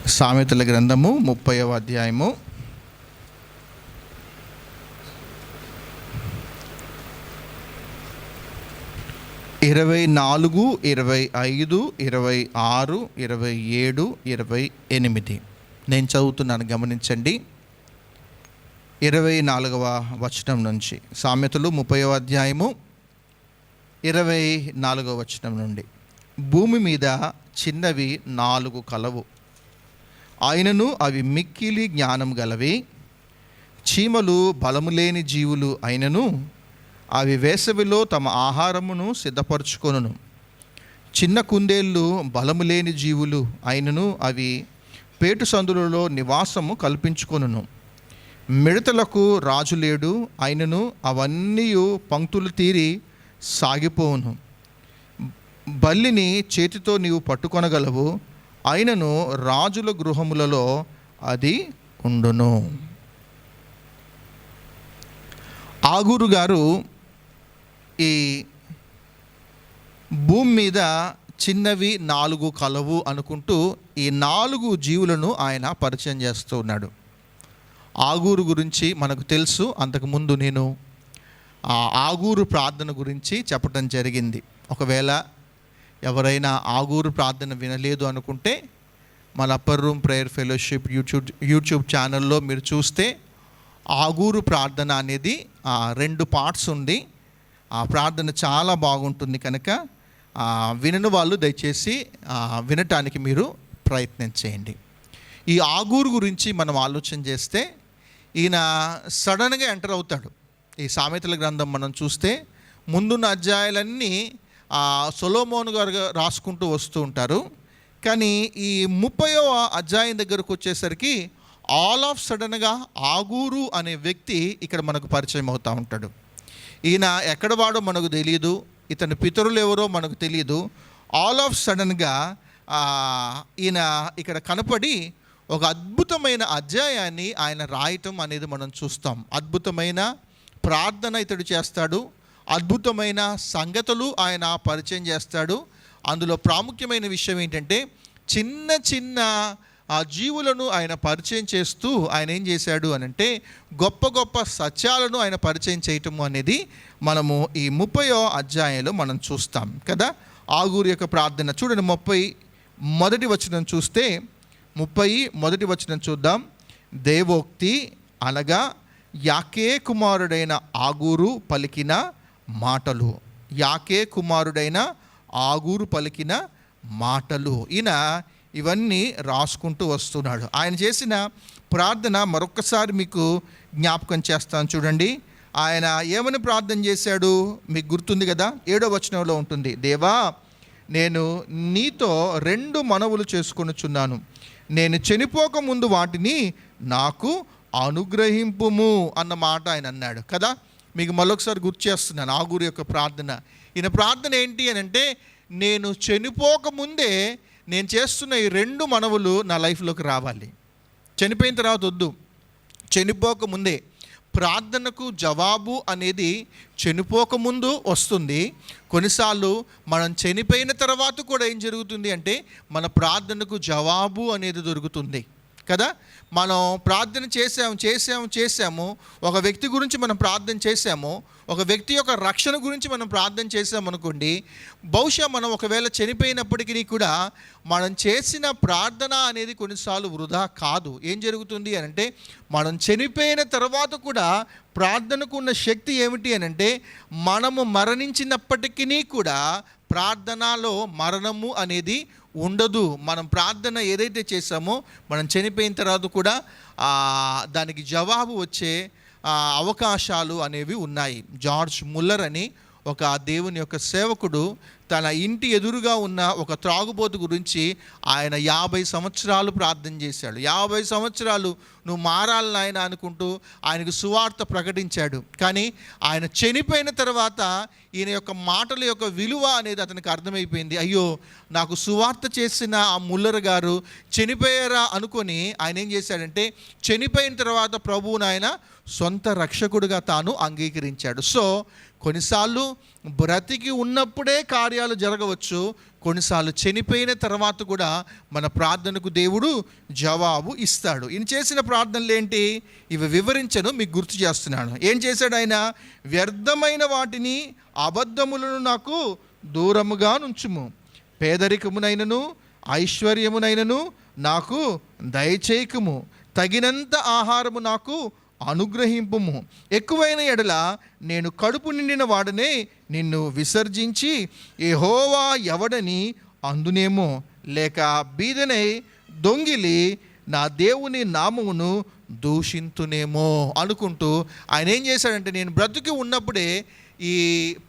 సామెతల గ్రంథము 30వ అధ్యాయము 24, 25, 26, 27, 28 నేను చదువుతున్నాను, గమనించండి. 24వ వచనం నుంచి, సామెతలు 30వ అధ్యాయము 24వ వచనం నుండి. భూమి మీద చిన్నవి 4 కలవు, ఆయనను అవి మిక్కిలి జ్ఞానం గలవి. చీమలు బలము లేని జీవులు అయినను అవి వేసవిలో తమ ఆహారమును సిద్ధపరచుకొనును. చిన్న కుందేళ్ళు బలము లేని జీవులు అయినను అవి పేటు సందులలో నివాసము కల్పించుకొనును. మిడతలకు రాజు లేడు, అయినను అవన్నీ పంక్తులు తీరి సాగిపోవును. బల్లిని చేతితో నీవు పట్టుకొనగలవు, అయినను రాజుల గృహములలో అది ఉండును. ఆగూరు గారు ఈ భూమి మీద చిన్నవి 4 కలవు అనుకుంటూ ఈ 4 జీవులను ఆయన పరిచయం చేస్తూ ఉన్నాడు. ఆగూరు గురించి మనకు తెలుసు. అంతకుముందు నేను ఆగూరు ప్రార్థన గురించి చెప్పడం జరిగింది. ఒకవేళ ఎవరైనా ఆగూరు ప్రార్థన వినలేదు అనుకుంటే మన upper room prayer fellowship YouTube ఛానల్లో మీరు చూస్తే ఆగూరు ప్రార్థన అనేది 2 పార్ట్స్ ఉంది. ఆ ప్రార్థన చాలా బాగుంటుంది కనుక వినని వాళ్ళు దయచేసి వినటానికి మీరు ప్రయత్నం చేయండి. ఈ ఆగూరు గురించి మనం ఆలోచన చేస్తే ఈయన సడన్గా ఎంటర్ అవుతాడు. ఈ సామెతల గ్రంథం మనం చూస్తే ముందున్న అధ్యాయాలన్నీ సొలొమోను గారు రాసుకుంటూ వస్తూ ఉంటారు. కానీ ఈ 30వ అధ్యాయం దగ్గరకు వచ్చేసరికి ఆల్ ఆఫ్ సడన్గా ఆగూరు అనే వ్యక్తి ఇక్కడ మనకు పరిచయం అవుతూ ఉంటాడు. ఈయన ఎక్కడ వాడో మనకు తెలియదు, ఇతని పితరులు ఎవరో మనకు తెలియదు. ఆల్ ఆఫ్ సడన్గా ఈయన ఇక్కడ కనపడి ఒక అద్భుతమైన అధ్యాయాన్ని ఆయన రాయటం అనేది మనం చూస్తాం. అద్భుతమైన ప్రార్థన ఇతడు చేస్తాడు, అద్భుతమైన సంగతులు ఆయన పరిచయం చేస్తాడు. అందులో ప్రాముఖ్యమైన విషయం ఏంటంటే చిన్న చిన్న జీవులను ఆయన పరిచయం చేస్తూ ఆయన ఏం చేశాడు అనంటే గొప్ప గొప్ప సత్యాలను ఆయన పరిచయం చేయటము అనేది మనము ఈ 30వ అధ్యాయంలో మనం చూస్తాం కదా. ఆగూరు యొక్క ప్రార్థన చూడండి. 30వ వచనం చూస్తే 31వ వచనం చూద్దాం. దేవోక్తి అనగా యాకే కుమారుడైన ఆగూరు పలికిన మాటలు. యాకే కుమారుడైన ఆగూరు పలికిన మాటలు. ఈయన ఇవన్నీ రాసుకుంటూ వస్తున్నాడు. ఆయన చేసిన ప్రార్థన మరొక్కసారి మీకు జ్ఞాపకం చేస్తాను చూడండి. ఆయన ఏమని ప్రార్థన చేశాడు మీకు గుర్తుంది కదా. 7వ వచనంలో ఉంటుంది, దేవా నేను నీతో 2 మనవులు చేసుకొనుచున్నాను, నేను చనిపోక ముందు వాటిని నాకు అనుగ్రహింపుము అన్న మాట ఆయన అన్నాడు కదా. మీకు మరొకసారి గుర్తు చేస్తున్నాను ఆగూరు యొక్క ప్రార్థన. ఈయన ప్రార్థన ఏంటి అని అంటే నేను చనిపోకముందే నేను చేస్తున్న ఈ 2 మనవులు నా లైఫ్లోకి రావాలి. చనిపోయిన తర్వాత వద్దు, చనిపోకముందే. ప్రార్థనకు జవాబు అనేది చనిపోకముందు వస్తుంది. కొన్నిసార్లు మనం చనిపోయిన తర్వాత కూడా ఏం జరుగుతుంది అంటే మన ప్రార్థనకు జవాబు అనేది దొరుకుతుంది కదా. మనం ప్రార్థన చేసాము, ఒక వ్యక్తి గురించి మనం ప్రార్థన చేసాము, ఒక వ్యక్తి యొక్క రక్షణ గురించి మనం ప్రార్థన చేసామనుకోండి, బహుశా మనం ఒకవేళ చనిపోయినప్పటికీ కూడా మనం చేసిన ప్రార్థన అనేది కొన్నిసార్లు వృధా కాదు. ఏం జరుగుతుంది అని అంటే మనం చనిపోయిన తర్వాత కూడా ప్రార్థనకు ఉన్న శక్తి ఏమిటి అని అంటే మనము మరణించినప్పటికీ కూడా ప్రార్థనలో మరణము అనేది ఉండదు. మనం ప్రార్థన ఏదైతే చేసామో మనం చనిపోయిన తర్వాత కూడా దానికి జవాబు వచ్చే అవకాశాలు అనేవి ఉన్నాయి. జార్జ్ ముల్లర్ అని ఒక దేవుని యొక్క సేవకుడు తన ఇంటి ఎదురుగా ఉన్న ఒక త్రాగుబోతు గురించి ఆయన 50 సంవత్సరాలు ప్రార్థన చేశాడు. 50 సంవత్సరాలు నువ్వు మారాలి నాయన అనుకుంటూ ఆయనకు సువార్త ప్రకటించాడు. కానీ ఆయన చనిపోయిన తర్వాత ఈయన యొక్క మాటల యొక్క విలువ అనేది అతనికి అర్థమైపోయింది. అయ్యో, నాకు సువార్త చేసిన ఆ ముల్లర్ గారు చనిపోయారా అనుకొని ఆయన ఏం చేశాడంటే చనిపోయిన తర్వాత ప్రభువును ఆయన సొంత రక్షకుడిగా తాను అంగీకరించాడు. సో కొన్నిసార్లు బ్రతికి ఉన్నప్పుడే కార్యాలు జరగవచ్చు, కొన్నిసార్లు చనిపోయిన తర్వాత కూడా మన ప్రార్థనకు దేవుడు జవాబు ఇస్తాడు. ఈయన చేసిన ప్రార్థనలు ఏంటి? ఇవి వివరించను, మీకు గుర్తు చేస్తున్నాను. ఏం చేశాడు ఆయన? వ్యర్థమైన వాటిని, అబద్ధములను నాకు దూరముగా నుంచుము, పేదరికమునైనను ఐశ్వర్యమునైనను నాకు దయచేయకము, తగినంత ఆహారము నాకు అనుగ్రహింపుము, ఎక్కువైన ఎడల నేను కడుపు నిండిన వాడనే నిన్ను విసర్జించి యెహోవా ఎవడని అందునేమో, లేక బీదనై దొంగిలి నా దేవుని నామమును దూషింతునేమో అనుకుంటూ ఆయన ఏం చేశాడంటే, నేను బ్రతికి ఉన్నప్పుడే ఈ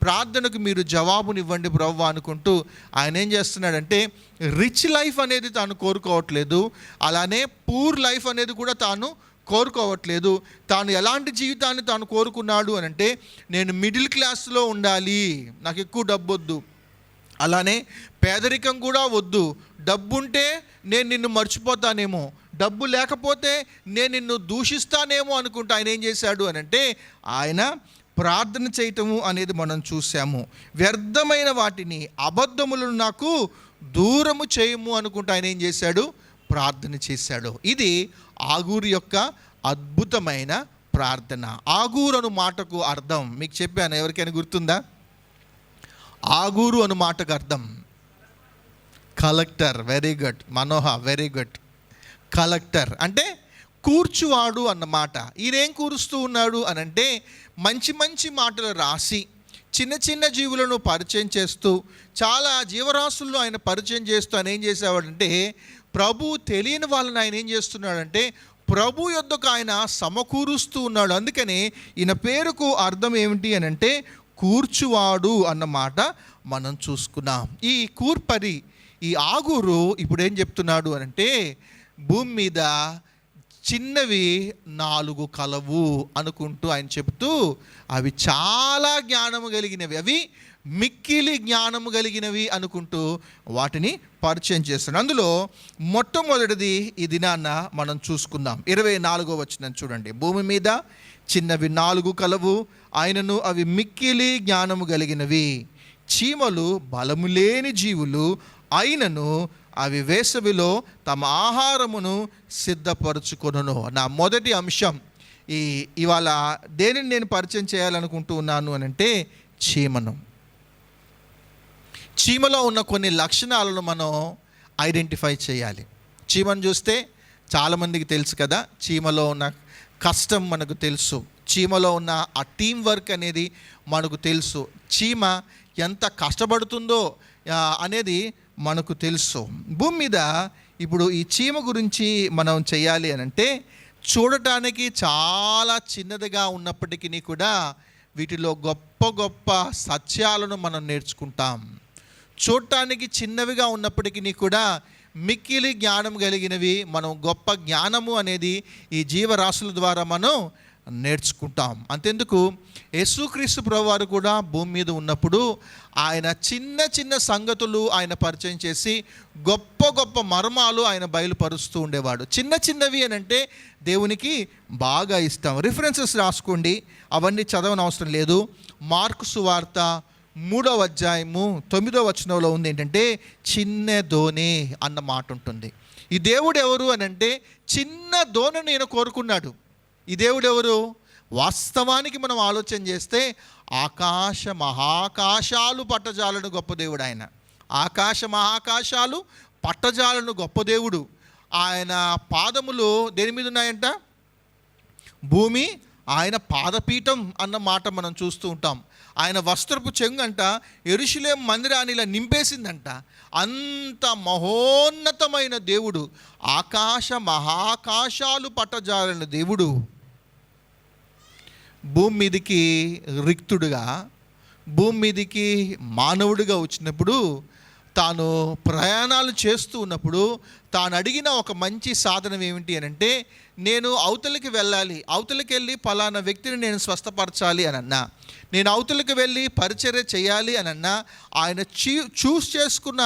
ప్రార్థనకు మీరు జవాబునివ్వండి ప్రభువా అనుకుంటూ ఆయన ఏం చేస్తున్నాడంటే, రిచ్ లైఫ్ అనేది తాను కోరుకోవట్లేదు, అలానే పూర్ లైఫ్ అనేది కూడా తాను కోరుకోవట్లేదు. తాను ఎలాంటి జీవితాన్ని తాను కోరుకున్నాడు అని అంటే, నేను మిడిల్ క్లాస్లో ఉండాలి, నాకు ఎక్కువ డబ్బు వద్దు, అలానే పేదరికం కూడా వద్దు, డబ్బుంటే నేను నిన్ను మర్చిపోతానేమో, డబ్బు లేకపోతే నేను నిన్ను దూషిస్తానేమో అనుకుంటూ ఆయన ఏం చేశాడు అని అంటే, ఆయన ప్రార్థన చేయటము అనేది మనం చూసాము. వ్యర్థమైన వాటిని, అబద్ధములను నాకు దూరము చేయము అనుకుంటూ ఆయన ఏం చేశాడు? ప్రార్థన చేశాడు. ఇది ఆగూరు యొక్క అద్భుతమైన ప్రార్థన. ఆగూరు అను మాటకు అర్థం మీకు చెప్పాను, ఎవరికైనా గుర్తుందా? ఆగూరు అను మాటకు అర్థం కలెక్టర్. వెరీ గుడ్ మనోహ, వెరీ గుడ్. కలెక్టర్ అంటే కూర్చువాడు అన్నమాట. ఈయనేం కూరుస్తూ ఉన్నాడు అనంటే, మంచి మంచి మాటలు రాసి చిన్న చిన్న జీవులను పరిచయం చేస్తూ, చాలా జీవరాశుల్లో ఆయన పరిచయం చేస్తూ ఆయన ఏం చేసేవాడంటే, ప్రభు తెలియని వాళ్ళని ఆయన ఏం చేస్తున్నాడంటే ప్రభు యొద్దకు ఆయన సమకూరుస్తూ ఉన్నాడు. అందుకని ఈయన పేరుకు అర్థం ఏమిటి అని అంటే కూర్చువాడు అన్నమాట మనం చూసుకున్నాం. ఈ కూర్పరి, ఈ ఆగూరు ఇప్పుడు ఏం చెప్తున్నాడు అనంటే, భూమి మీద చిన్నవి 4 కలవు అనుకుంటూ ఆయన చెబుతూ, అవి చాలా జ్ఞానము కలిగినవి, అవి మిక్కిలి జ్ఞానము కలిగినవి అనుకుంటూ వాటిని పరిచయం చేస్తున్నాడు. అందులో మొట్టమొదటిది ఈ దినాన్న మనం చూసుకుందాం. 24వ వచనం చూడండి. భూమి మీద చిన్నవి 4 కలవు, ఆయనను అవి మిక్కిలి జ్ఞానము కలిగినవి, చీమలు బలము లేని జీవులు, అయినను అవి వేసవిలో తమ ఆహారమును సిద్ధపరచుకొనును. నా మొదటి అంశం ఇవాళ దేనిని నేను పరిచయం చేయాలనుకుంటూ ఉన్నాను అని అంటే, చీమను. చీమలో ఉన్న కొన్ని లక్షణాలను మనం ఐడెంటిఫై చేయాలి. చీమను చూస్తే చాలామందికి తెలుసు కదా, చీమలో ఉన్న కష్టం మనకు తెలుసు, చీమలో ఉన్న ఆ టీం వర్క్ అనేది మనకు తెలుసు, చీమ ఎంత కష్టపడుతుందో అనేది మనకు తెలుసు. భూమి మీద ఇప్పుడు ఈ చీమ గురించి మనం చేయాలి అని అంటే, చూడటానికి చాలా చిన్నదిగా ఉన్నప్పటికీ కూడా వీటిలో గొప్ప గొప్ప సత్యాలను మనం నేర్చుకుంటాం. చూడటానికి చిన్నవిగా ఉన్నప్పటికీ కూడా మిక్కిలి జ్ఞానం కలిగినవి, మనం గొప్ప జ్ఞానము అనేది ఈ జీవరాశుల ద్వారా మనం నేర్చుకుంటాం. అంతెందుకు, యేసుక్రీస్తు ప్రభువారు కూడా భూమి మీద ఉన్నప్పుడు ఆయన చిన్న చిన్న సంగతులు ఆయన పరిచయం చేసి గొప్ప గొప్ప మర్మాలు ఆయన బయలుపరుస్తూ ఉండేవాడు. చిన్న చిన్నవి అని అంటే దేవునికి బాగా ఇష్టం. రిఫరెన్సెస్ రాసుకోండి, అవన్నీ చదవనవసరం లేదు. మార్కు సువార్త 3వ అధ్యాయము 9వ వచనంలో ఉంది ఏంటంటే, చిన్న దోణి అన్న మాట ఉంటుంది. ఈ దేవుడు ఎవరు అని అంటే, చిన్న దోణిని నేను కోరుకున్నాడు. ఈ దేవుడు ఎవరు? వాస్తవానికి మనం ఆలోచన చేస్తే ఆకాశ మహాకాశాలు పట్టజాలను గొప్ప దేవుడు ఆయన. ఆకాశ మహాకాశాలు పట్టజాలను గొప్ప దేవుడు. ఆయన పాదములు దేని మీద ఉన్నాయంట? భూమి ఆయన పాదపీఠం అన్న మాట మనం చూస్తూ ఉంటాం. ఆయన వస్త్రపు చెంగంట యెరూషలేం మందిరాన్ని ఇలా నింపేసిందంట. అంత మహోన్నతమైన దేవుడు, ఆకాశ మహాకాశాలు పట్టజాలని దేవుడు భూమి మీదికి రిక్తుడుగా, భూమి మీదికి మానవుడిగా వచ్చినప్పుడు, తాను ప్రయాణాలు చేస్తూ ఉన్నప్పుడు తాను అడిగిన ఒక మంచి సాధనం ఏమిటి అని అంటే, నేను అవతలికి వెళ్ళాలి, అవతలికి వెళ్ళి పలానా వ్యక్తిని నేను స్వస్థపరచాలి అని అన్నా, నేను అవతలికి వెళ్ళి పరిచర్య చేయాలి అని అన్నా, ఆయన చూస్ చేసుకున్న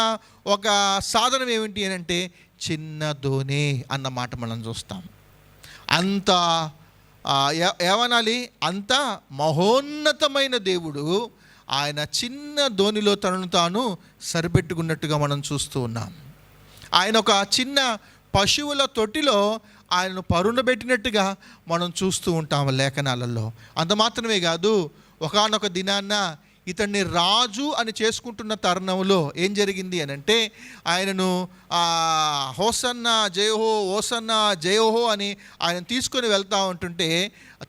ఒక సాధనం ఏమిటి అని అంటే చిన్న దోణి అన్నమాట మనం చూస్తాం. అంత ఏమనాలి, అంత మహోన్నతమైన దేవుడు, ఆయన చిన్న ధోనిలో తనను తాను సరిపెట్టుకున్నట్టుగా మనం చూస్తూ ఉన్నాం. ఆయన ఒక చిన్న పశువుల తొట్టిలో ఆయనను పరుండబెట్టినట్టుగా మనం చూస్తూ ఉంటాం లేఖనాలలో. అంత మాత్రమే కాదు, ఒకానొక దినాన్న ఇతన్ని రాజు అని చేసుకుంటున్న తరుణంలో ఏం జరిగింది అని అంటే, ఆయనను హోసన్న జయహో హోసన్న జయహో అని ఆయన తీసుకొని వెళ్తూ ఉంటుంటే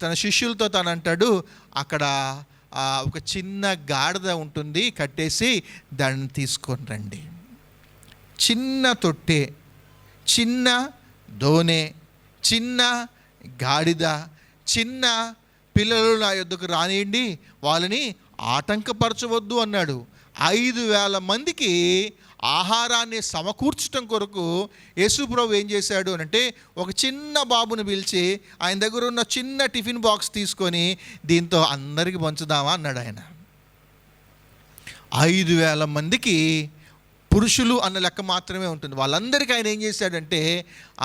తన శిష్యులతో తను అంటాడు, అక్కడ ఒక చిన్న గాడిద ఉంటుంది కట్టేసి దాన్ని తీసుకొని రండి. చిన్న తొట్టె, చిన్న దోనె, చిన్న గాడిద, చిన్న పిల్లలు నా యొద్దకు రానియండి, వాళ్ళని ఆటంకపరచవద్దు అన్నాడు. 5,000 మందికి ఆహారాన్ని సమకూర్చడం కొరకు యేసుప్రభు ఏం చేశాడు అంటే, ఒక చిన్న బాబుని పిలిచి ఆయన దగ్గర ఉన్న చిన్న టిఫిన్ బాక్స్ తీసుకొని దీంతో అందరికీ పంచుదామా అన్నాడు ఆయన. 5,000 మందికి పురుషులు అన్న లెక్క మాత్రమే ఉంటుంది. వాళ్ళందరికీ ఆయన ఏం చేశాడంటే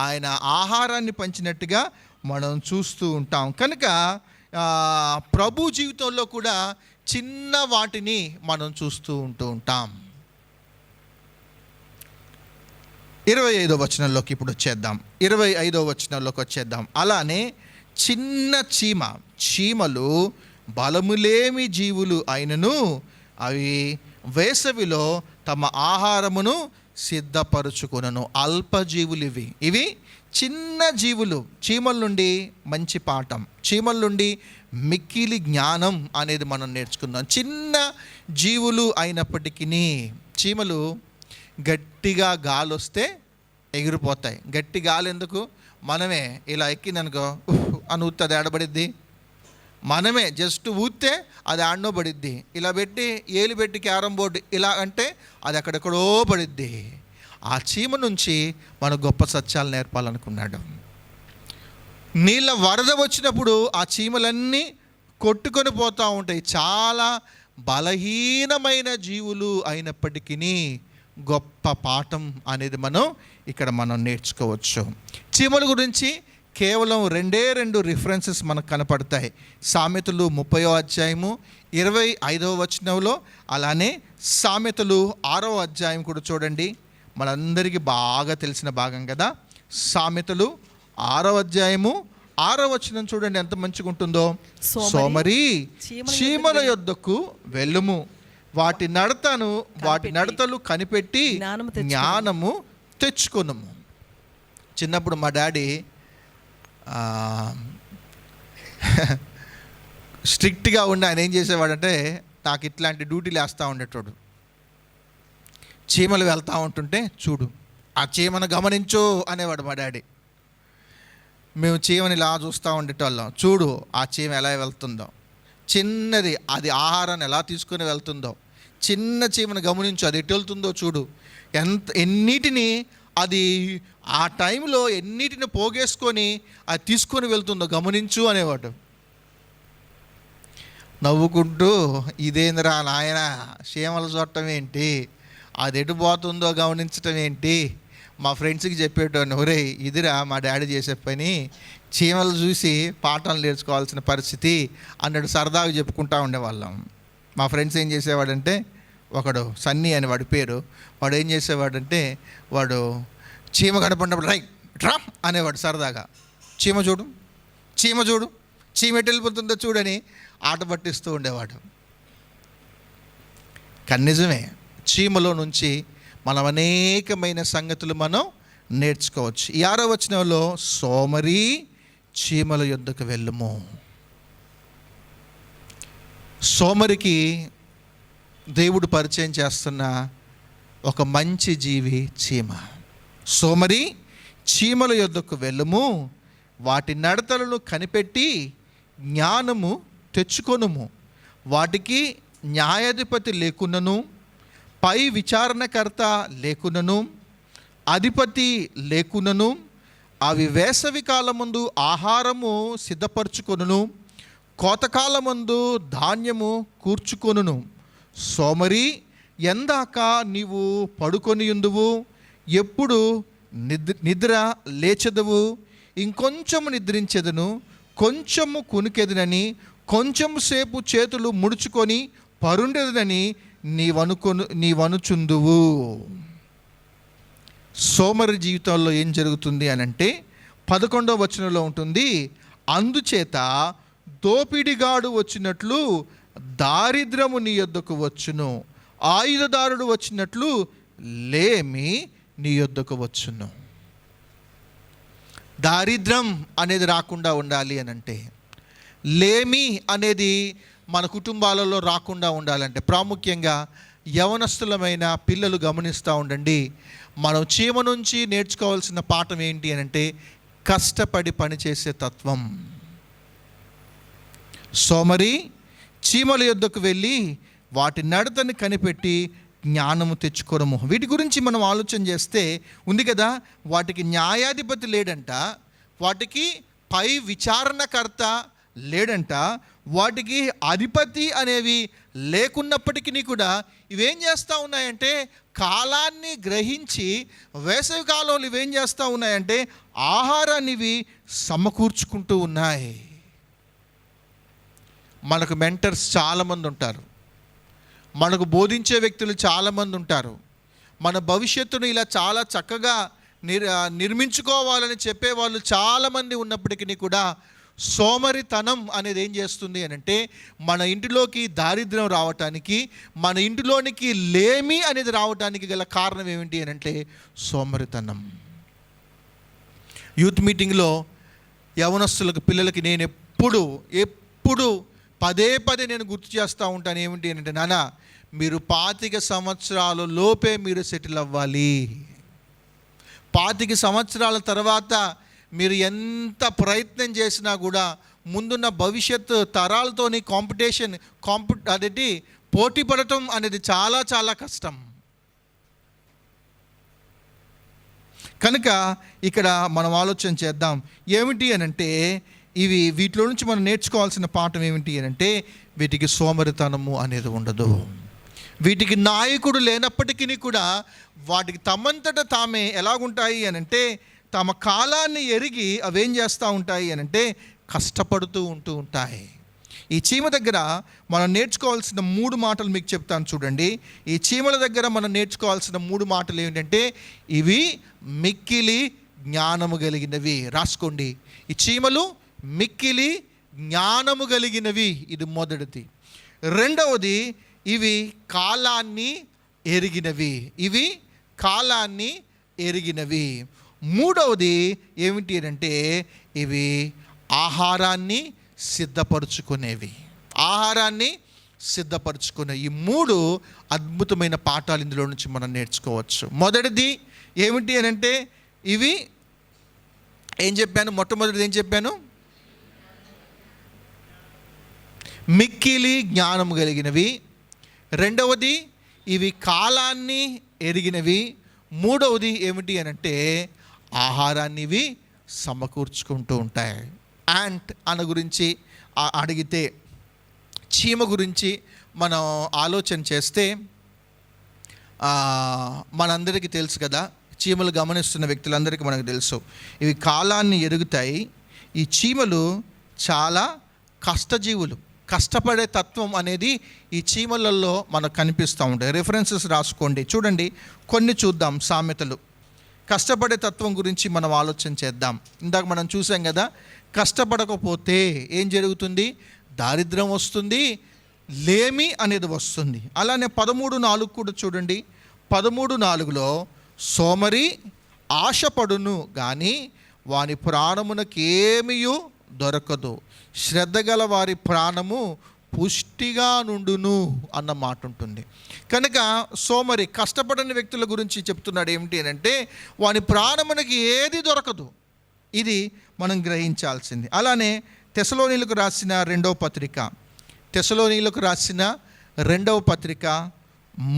ఆయన ఆహారాన్ని పంచినట్టుగా మనం చూస్తూ ఉంటాం. కనుక ప్రభు జీవితంలో కూడా చిన్న వాటిని మనం చూస్తూ ఉంటాం. 25వ వచనంలోకి ఇప్పుడు వచ్చేద్దాం. 25వ వచనంలోకి వచ్చేద్దాం. అలానే చిన్న చీమలు బలములేమి జీవులు అయినను అవి వేసవిలో తమ ఆహారమును సిద్ధపరుచుకొనును. అల్పజీవులు ఇవి చిన్న జీవులు. చీమల నుండి మంచి పాఠం, చీమల నుండి మిక్కిలి జ్ఞానం అనేది మనం నేర్చుకుందాం. చిన్న జీవులు అయినప్పటికీ చీమలు గట్టిగా గాలి వస్తే ఎగిరిపోతాయి. గట్టి గాలి ఎందుకు? మనమే ఇలా ఎక్కిందనుకో అని ఊస్తే అది ఆడబడిద్ది. మనమే జస్ట్ ఊస్తే అది ఆడనో పడిద్ది. ఇలా పెట్టి ఏలు పెట్టి క్యారమ్ బోర్డు ఇలా అంటే అది అక్కడెక్కడో పడిద్ది. ఆ చీమ నుంచి మన గొప్ప సత్యాలు నేర్పాలనుకున్నాడు. నీళ్ళ వరద వచ్చినప్పుడు ఆ చీమలన్నీ కొట్టుకొని పోతూ ఉంటాయి. చాలా బలహీనమైన జీవులు అయినప్పటికీ గొప్ప పాఠం అనేది మనం నేర్చుకోవచ్చు. చీమల గురించి కేవలం 2 రిఫరెన్సెస్ మనకు కనపడతాయి. సామెతలు 30వ అధ్యాయము 25వ వచనంలో, అలానే సామెతలు 6వ అధ్యాయం కూడా చూడండి. మనందరికీ బాగా తెలిసిన భాగం కదా. సామెతలు 6వ అధ్యాయము 6వ వచనం చూడండి ఎంత మంచిగా ఉంటుందో. సోమరి చీమల యొద్దకు వెళ్ళుము, వాటి నడతలు కనిపెట్టి జ్ఞానము తెచ్చుకొనుము. చిన్నప్పుడు మా డాడీ స్ట్రిక్ట్గా ఉండి ఆయన ఏం చేసేవాడంటే నాకు ఇట్లాంటి డ్యూటీలు వేస్తూ ఉండేటోడు. చీమలు వెళ్తూ ఉంటుంటే చూడు ఆ చీమను గమనించు అనేవాడు మా డాడీ. మేము చీమని ఇలా చూస్తూ ఉండేటోళ్ళం. చూడు ఆ చీమ ఎలా వెళ్తుందో, చిన్నది అది ఆహారాన్ని ఎలా తీసుకొని వెళ్తుందో, చిన్న చీమను గమనించు అది ఎటు వెళ్తుందో చూడు, ఎన్నిటిని అది ఆ టైంలో ఎన్నిటిని పోగేసుకొని అది తీసుకొని వెళ్తుందో గమనించు అనేవాడు. నవ్వుకుంటూ ఇదేంద్రా నాయన చీమలు చూడటం ఏంటి, అది ఎటు పోతుందో గమనించటం ఏంటి, మా ఫ్రెండ్స్కి చెప్పేటోని ఒరేయ్ ఇదిరా మా డాడీ చేసే పని, చీమలు చూసి పాఠాలు నేర్చుకోవాల్సిన పరిస్థితి అన్నట్టు సరదాగా చెప్పుకుంటూ ఉండేవాళ్ళం. మా ఫ్రెండ్స్ ఏం చేసేవాడంటే, ఒకడు సన్నీ అని వాడి పేరు, వాడు ఏం చేసేవాడంటే వాడు చీమ కనపడినప్పుడు రైట్ డ్రా అనేవాడు సరదాగా. చీమ చూడు చీమ ఎటు వెళ్ళిపోతుందో చూడని ఆట పట్టిస్తూ ఉండేవాడు. కానీ నిజమే, చీమలో నుంచి మనం అనేకమైన సంగతులు మనం నేర్చుకోవచ్చు. ఈ 6వ వచనంలో సోమరి చీమల యొద్దకు వెళ్ళుము. సోమరికి దేవుడు పరిచయం చేస్తున్న ఒక మంచి జీవి చీమ. సోమరి చీమల యొద్దకు వెళ్ళుము, వాటి నడతలను కనిపెట్టి జ్ఞానము తెచ్చుకొనుము. వాటికి న్యాయాధిపతి లేకున్నను, పై విచారణకర్త లేకున్నను, అధిపతి లేకున్నను, అవి వేసవి కాలమందు ఆహారము సిద్ధపరచుకొనును, కోతకాలమందు ధాన్యము కూర్చుకొనును. సోమరి ఎందాక నీవు పడుకొని ఉందువు, ఎప్పుడు నిద్ర లేచెదవు, ఇంకొంచెము నిద్రించెదను, కొంచెము కునికెదనని కొంచెం సేపు చేతులు ముడుచుకొని పరుండదని నీవనుచుందువు. సోమరి జీవితంలో ఏం జరుగుతుంది అని అంటే 11వ వచనంలో ఉంటుంది, అందుచేత దోపిడిగాడు వచ్చినట్లు దారిద్రము నీ యొద్దకు వచ్చును, ఆయుధదారుడు వచ్చినట్లు లేమి నీ యొద్దకు వచ్చును. దారిద్రం అనేది రాకుండా ఉండాలి అని అంటే, లేమి అనేది మన కుటుంబాలలో రాకుండా ఉండాలంటే, ప్రాముఖ్యంగా యవనస్తులమైన పిల్లలు గమనిస్తూ ఉండండి. మనం చీమ నుంచి నేర్చుకోవాల్సిన పాఠం ఏంటి అని అంటే, కష్టపడి పనిచేసే తత్వం. సోమరి చీమల యొద్దకు వెళ్ళి వాటి నడతని కనిపెట్టి జ్ఞానము తెచ్చుకోవడము. వీటి గురించి మనం ఆలోచన చేస్తే ఉంది కదా, వాటికి న్యాయాధిపతి లేడంట, వాటికి పై విచారణకర్త లేడంట, వాటికి అధిపతి అనేవి లేకున్నప్పటికీ కూడా ఇవేం చేస్తూ ఉన్నాయంటే, కాలాన్ని గ్రహించి వేసవి కాలంలో ఇవేం చేస్తూ ఉన్నాయంటే ఆహారాన్ని ఇవి సమకూర్చుకుంటూ ఉన్నాయి. మనకు మెంటర్స్ చాలామంది ఉంటారు, మనకు బోధించే వ్యక్తులు చాలామంది ఉంటారు. మన భవిష్యత్తును ఇలా చాలా చక్కగా నిర్మించుకోవాలని చెప్పేవాళ్ళు చాలామంది ఉన్నప్పటికీ కూడా సోమరితనం అనేది ఏం చేస్తుంది అని అంటే, మన ఇంటిలోకి దారిద్ర్యం రావటానికి, మన ఇంటిలోనికి లేమి అనేది రావటానికి గల కారణం ఏమిటి అని అంటే సోమరితనం. యూత్ మీటింగ్లో యవనస్తులకు, పిల్లలకి నేను ఎప్పుడు పదే నేను గుర్తు చేస్తూ ఉంటాను ఏమిటి అని అంటే, నాన్న మీరు 25 సంవత్సరాల లోపే మీరు సెటిల్ అవ్వాలి. 25 సంవత్సరాల తర్వాత మీరు ఎంత ప్రయత్నం చేసినా కూడా ముందున్న భవిష్యత్తు తరాలతోని అదేంటి పోటీ పడటం అనేది చాలా చాలా కష్టం. కనుక ఇక్కడ మనం ఆలోచన చేద్దాం ఏమిటి అని అంటే, వీటిలో నుంచి మనం నేర్చుకోవాల్సిన పాఠం ఏమిటి అని అంటే, వీటికి సోమరితనము అనేది ఉండదు. వీటికి నాయకుడు లేనప్పటికీ కూడా వాటికి తమంతట తామే ఎలాగుంటాయి అని అంటే, తమ కాలాన్ని ఎరిగి అవేం చేస్తూ ఉంటాయి అని అంటే కష్టపడుతూ ఉంటాయి. ఈ చీమ దగ్గర మనం నేర్చుకోవాల్సిన 3 మాటలు మీకు చెప్తాను చూడండి. ఈ చీమల దగ్గర మనం నేర్చుకోవాల్సిన 3 మాటలు ఏంటంటే, ఇవి మిక్కిలి జ్ఞానము కలిగినవి. రాసుకోండి, ఈ చీమలు మిక్కిలి జ్ఞానము కలిగినవి, ఇది మొదటిది. రెండవది, ఇవి కాలాన్ని ఎరిగినవి. మూడవది ఏమిటి అంటే, ఇవి ఆహారాన్ని సిద్ధపరచుకునేవి. ఈ 3 అద్భుతమైన పాఠాలు ఇందులో నుంచి మనం నేర్చుకోవచ్చు. మొదటిది ఏమిటి అని అంటే, ఇవి ఏం చెప్పాను, మొట్టమొదటిది ఏం చెప్పాను, మిక్కిలి జ్ఞానము కలిగినవి. రెండవది, ఇవి కాలాన్ని ఎరిగినవి. మూడవది ఏమిటి అని అంటే, ఆహారాన్ని ఇవి సమకూర్చుకుంటూ ఉంటాయి. యాంట్ గురించి అడిగితే, చీమ గురించి మనం ఆలోచన చేస్తే మనందరికీ తెలుసు కదా, చీమలు గమనిస్తున్న వ్యక్తులందరికీ మనకు తెలుసు, ఇవి కాలాన్ని ఎరుగుతాయి. ఈ చీమలు చాలా కష్టజీవులు. కష్టపడే తత్వం అనేది ఈ చీమలలో మనకు కనిపిస్తూ ఉంటాయి. రెఫరెన్సెస్ రాసుకోండి, చూడండి, కొన్ని చూద్దాం. సామెతలు కష్టపడే తత్వం గురించి మనం ఆలోచన చేద్దాం. ఇందాక మనం చూసాం కదా, కష్టపడకపోతే ఏం జరుగుతుంది, దారిద్ర్యం వస్తుంది, లేమి అనేది వస్తుంది. అలానే 13:4 కూడా చూడండి. 13:4లో సోమరి ఆశపడును కానీ వాని ప్రాణమునకేమియూ దొరకదు, శ్రద్ధ గల వారి ప్రాణము పుష్టిగా నుండును అన్న మాట ఉంటుంది. కనుక సోమరి, కష్టపడని వ్యక్తుల గురించి చెప్తున్నాడు ఏమిటి అని అంటే, వాని ప్రాణమునకి ఏది దొరకదు. ఇది మనం గ్రహించాల్సింది. అలానే తెసలోనీలకు రాసిన రెండవ పత్రిక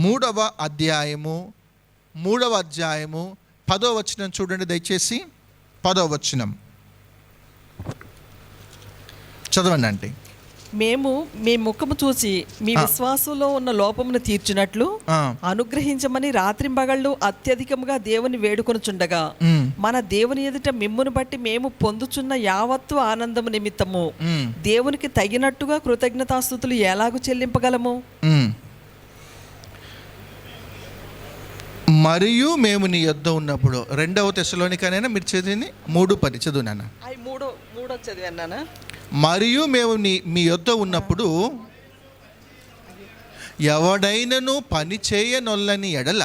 3వ అధ్యాయము 10వ వచనం చూడండి దయచేసి. 10వ వచనం చదవండి. అంటే, మేము మీ ముఖము చూసి మీ విశ్వాసంలో ఉన్న లోపమును తీర్చినట్లు అనుగ్రహించమని రాత్రింబగళ్ళు అత్యధికముగా దేవుని వేడుకొనుచుండగా మన దేవుని ఎదుట మిమ్మును బట్టి మేము పొందుచున్న యావత్తు ఆనందము నిమిత్తము దేవునికి తగినట్టుగా కృతజ్ఞతాస్తుతులు ఎలాగూ చెల్లింపగలము? మరియు మేము నీ యొద్ద ఉన్నప్పుడు, 2వ తెస్సలోనికనైనా మీరు చదివింది 3:10 చదువు నాన్న. మూడో చదివాను. మరియు మేము మీ యొద్ద ఉన్నప్పుడు ఎవడైనను పని చేయనొల్లని ఎడల